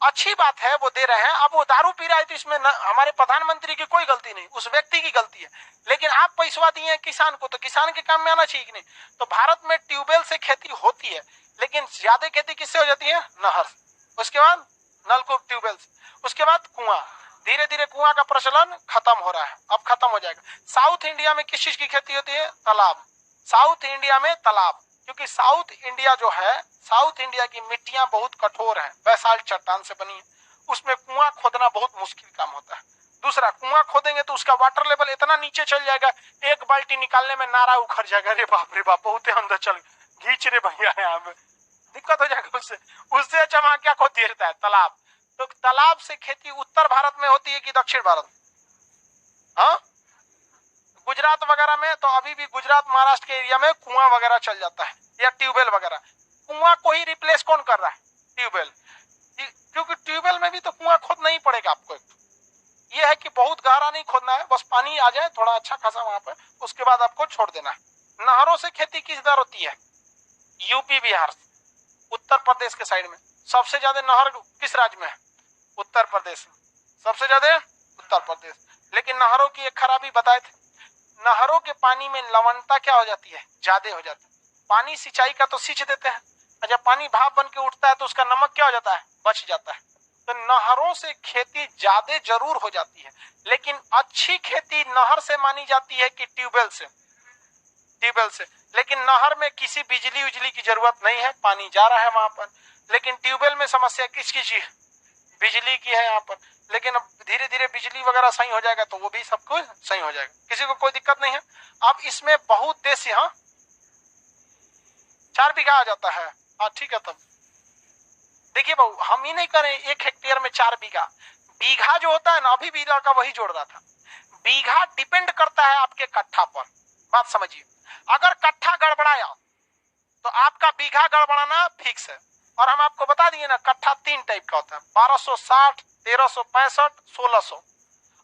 अच्छी बात है, वो दे रहे हैं। अब वो दारू पी रहा है तो इसमें हमारे प्रधानमंत्री की कोई गलती नहीं, उस व्यक्ति की गलती है। लेकिन आप पैसा दिए हैं किसान को, तो किसान के काम में आना चाहिए कि नहीं? तो भारत में ट्यूबवेल से खेती होती है, लेकिन ज्यादा खेती किससे हो जाती है? नहर से, उसके बाद नलकूप, ट्यूबवेल से, उसके बाद कुआं। धीरे धीरे कुआं का प्रचलन खत्म हो रहा है, अब खत्म हो जाएगा। साउथ इंडिया में किस चीज की खेती होती है? तालाब। साउथ इंडिया में तालाब, क्योंकि साउथ इंडिया जो है, साउथ इंडिया की मिट्टियां बहुत कठोर हैं, बेसाल्ट चट्टान से बनी है, उसमें कुआं खोदना बहुत मुश्किल काम होता है। दूसरा, कुआं खोदेंगे तो उसका वाटर लेवल इतना नीचे चल जाएगा, एक बाल्टी निकालने में नारा उखड़ जाएगा, अरे बाप रे बाप, बहुत अंदर चल घींच रे भैया, यहाँ पे दिक्कत हो जाएगा। उससे अच्छा वहां क्या खोदी रहता है? तालाब। तो तालाब से खेती उत्तर भारत में होती है कि दक्षिण भारत? हाँ, गुजरात वगैरह में तो अभी भी गुजरात महाराष्ट्र के एरिया में कुआं वगैरह चल जाता है, या ट्यूबवेल वगैरह। कुआं को ही रिप्लेस कौन कर रहा है? ट्यूबवेल। क्योंकि ट्यूबवेल में भी तो कुआं खोदना ही पड़ेगा आपको। ये है कि बहुत गहरा नहीं खोदना है, बस पानी आ जाए थोड़ा अच्छा खासा वहां पर, उसके बाद आपको छोड़ देना है। नहरों से खेती किस दर होती है? यूपी बिहार, उत्तर प्रदेश के साइड में सबसे ज्यादा नहर किस राज्य में है? उत्तर प्रदेश में सबसे ज्यादा उत्तर प्रदेश। लेकिन नहरों की एक खराबी बताए थे, नहरों के पानी में लवणता क्या हो जाती है? ज्यादा हो जाती है। पानी सिंचाई का तो सींच देते हैं, और जब पानी भाप बन के उठता है तो उसका नमक क्या हो जाता है? बच जाता है। तो नहरों से खेती ज्यादा जरूर हो जाती है, लेकिन अच्छी खेती नहर से मानी जाती है कि ट्यूबवेल से? ट्यूबवेल से। लेकिन नहर में किसी बिजली उजली की जरूरत नहीं है, पानी जा रहा है वहां पर। लेकिन ट्यूबवेल में समस्या किसकी जी? बिजली की है यहाँ पर। लेकिन अब धीरे धीरे बिजली वगैरह सही हो जाएगा तो वो भी सब कुछ सही हो जाएगा, किसी को कोई दिक्कत नहीं है। अब इसमें बहुत देश, यहाँ 4 बीघा आ जाता है। हाँ ठीक है, तब देखिए बहू, हम ही नहीं करें 1 हेक्टेयर में 4 बीघा। बीघा जो होता है ना, अभी बीघा का वही जोड़ रहा था, बीघा डिपेंड करता है आपके कट्ठा पर। बात समझिए, अगर कट्ठा गड़बड़ाया तो आपका बीघा गड़बड़ाना फिक्स है। और हम आपको बता दिए ना, कट्ठा 3 टाइप का होता है, 1260, 1365, 1600,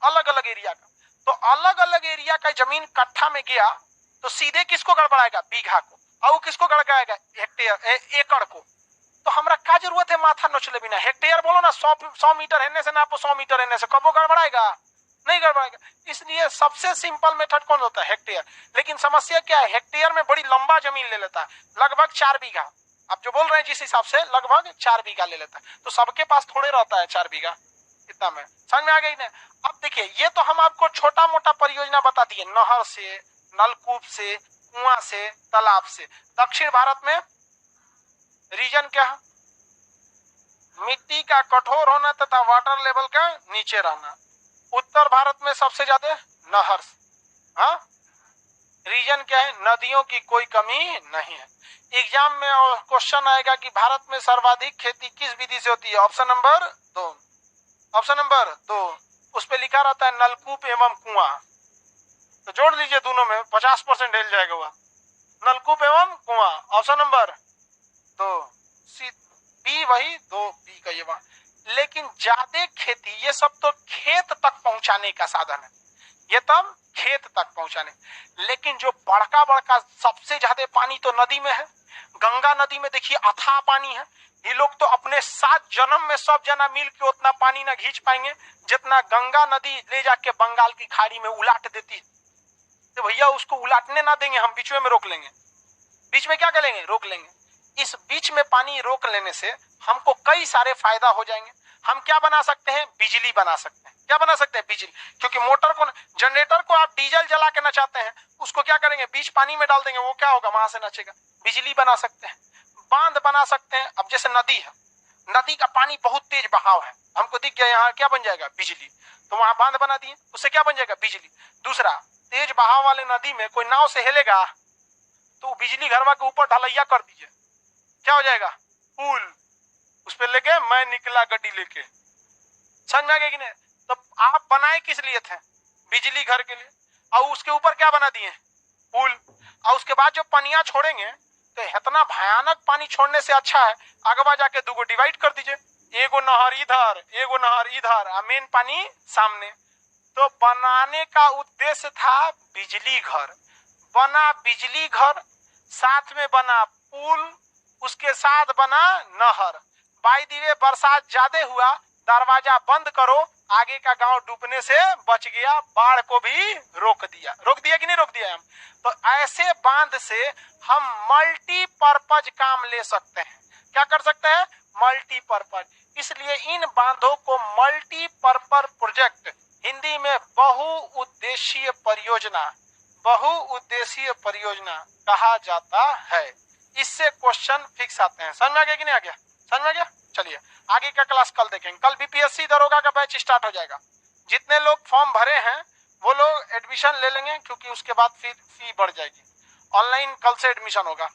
अलग अलग एरिया का। तो अलग अलग एरिया का जमीन कट्ठा में गया तो सीधे किसको गड़बड़ाएगा? बीघा को। और किसको गड़बड़ाएगा? हेक्टेयर, एकड़ को। तो हमरा क्या जरूरत है माथा नोचले बिना? हेक्टेयर बोलो ना, 100 मीटर हेलने से नापो, 100 मीटर हेलने से, कब वो गड़बड़ाएगा? नहीं गड़बड़ाएगा। इसलिए सबसे सिंपल मेथड कौन होता है? हेक्टेयर। लेकिन समस्या क्या है, हेक्टेयर में बड़ी लंबा जमीन ले लेता है, लगभग 4 बीघा। आप जो बोल रहे हैं जिस हिसाब से, लगभग 4 बीघा ले लेता है। तो सबके पास थोड़े रहता है 4 बीघा, इतना में समझ में आ गई ना? अब देखिए, ये तो हम आपको छोटा मोटा परियोजना बता दिए, नहर से, नलकूप से, कुआं से, तालाब से। दक्षिण भारत में रीजन क्या है? मिट्टी का कठोर होना तथा वाटर लेवल का नीचे रहना। उत्तर भारत में सबसे ज्यादा नहर से। हाँ, रीजन क्या है? नदियों की कोई कमी नहीं है। एग्जाम में क्वेश्चन आएगा कि भारत में सर्वाधिक खेती किस विधि से होती है? ऑप्शन नंबर 2, ऑप्शन नंबर 2, उस पे लिखा रहता है नलकूप एवं कुआं। तो जोड़ लीजिए दोनों में, 50% हिल जाएगा वह, नलकूप एवं कुआं, ऑप्शन नंबर 2, बी, वही 2 बी का ये वहां। लेकिन ज्यादा खेती, ये सब तो खेत तक पहुंचाने का साधन है, ये तब खेत तक पहुंचाने। लेकिन जो बड़का बड़का सबसे ज्यादा पानी तो नदी में है। गंगा नदी में देखिए अथाह पानी है। ये लोग तो अपने 7 जन्म में सब जना मिल के उतना पानी ना खींच पाएंगे जितना गंगा नदी ले जाके बंगाल की खाड़ी में उलाट देती है। तो भैया उसको उलाटने ना देंगे, हम बीच में रोक लेंगे। बीच में क्या करेंगे? रोक लेंगे। इस बीच में पानी रोक लेने से हमको कई सारे फायदा हो जाएंगे। हम क्या बना सकते हैं? बिजली बना सकते हैं। क्या बना सकते हैं? बिजली। क्योंकि मोटर को, जनरेटर को आप डीजल जला के नचाते हैं, उसको क्या करेंगे? बीच पानी में डाल देंगे, वो क्या होगा? वहां से नचेगा। बिजली बना सकते हैं, बांध बना सकते हैं। अब जैसे नदी है, नदी का पानी बहुत तेज बहाव है, हमको दिख गया यहाँ क्या बन जाएगा? बिजली। तो वहां बांध बना दिए, उससे क्या बन जाएगा? बिजली। दूसरा, तेज बहाव वाले नदी में कोई नाव से हेलेगा तो बिजली घरवा के ऊपर ढलैया कर दीजिए, क्या हो जाएगा? पुल। उस पर लेके मैं निकला गड्डी लेके। समझ में आ गया कि नहीं? तो आप बनाए किस लिए थे? बिजली घर के लिए। और उसके ऊपर क्या बना दिए? पुल। और उसके बाद जो पनिया छोड़ेंगे तो इतना भयानक पानी छोड़ने से अच्छा है अगवा जाके 2 को डिवाइड कर दीजिए, एगो नहर इधर, एगो नहर इधर, मेन पानी सामने। तो बनाने का उद्देश्य था बिजली घर। बना बिजली घर, साथ में बना पुल, उसके साथ बना नहर। बाई दी वे बरसात ज्यादा हुआ, दरवाजा बंद करो, आगे का गांव डूबने से बच गया, बाढ़ को भी रोक दिया। रोक दिया कि नहीं रोक दिया हम? तो ऐसे बांध से हम मल्टीपर्पज काम ले सकते हैं। क्या कर सकते हैं? मल्टीपर्पज। इसलिए इन बांधों को मल्टीपर्पज प्रोजेक्ट, हिंदी में बहुउद्देशीय परियोजना, बहुउद्देशीय परियोजना कहा जाता है। इससे क्वेश्चन फिक्स आते हैं। समझ में आ गया कि नहीं आ गया? समझ में आ गया? चलिए आगे का क्लास कल देखेंगे। कल बीपीएससी दरोगा का बैच स्टार्ट हो जाएगा। जितने लोग फॉर्म भरे हैं वो लोग एडमिशन ले लेंगे, क्योंकि उसके बाद फिर फी बढ़ जाएगी। ऑनलाइन कल से एडमिशन होगा।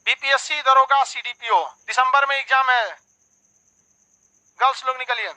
बीपीएससी दरोगा सीडीपीओ दिसंबर में एग्जाम है। गर्ल्स लोग निकलिए।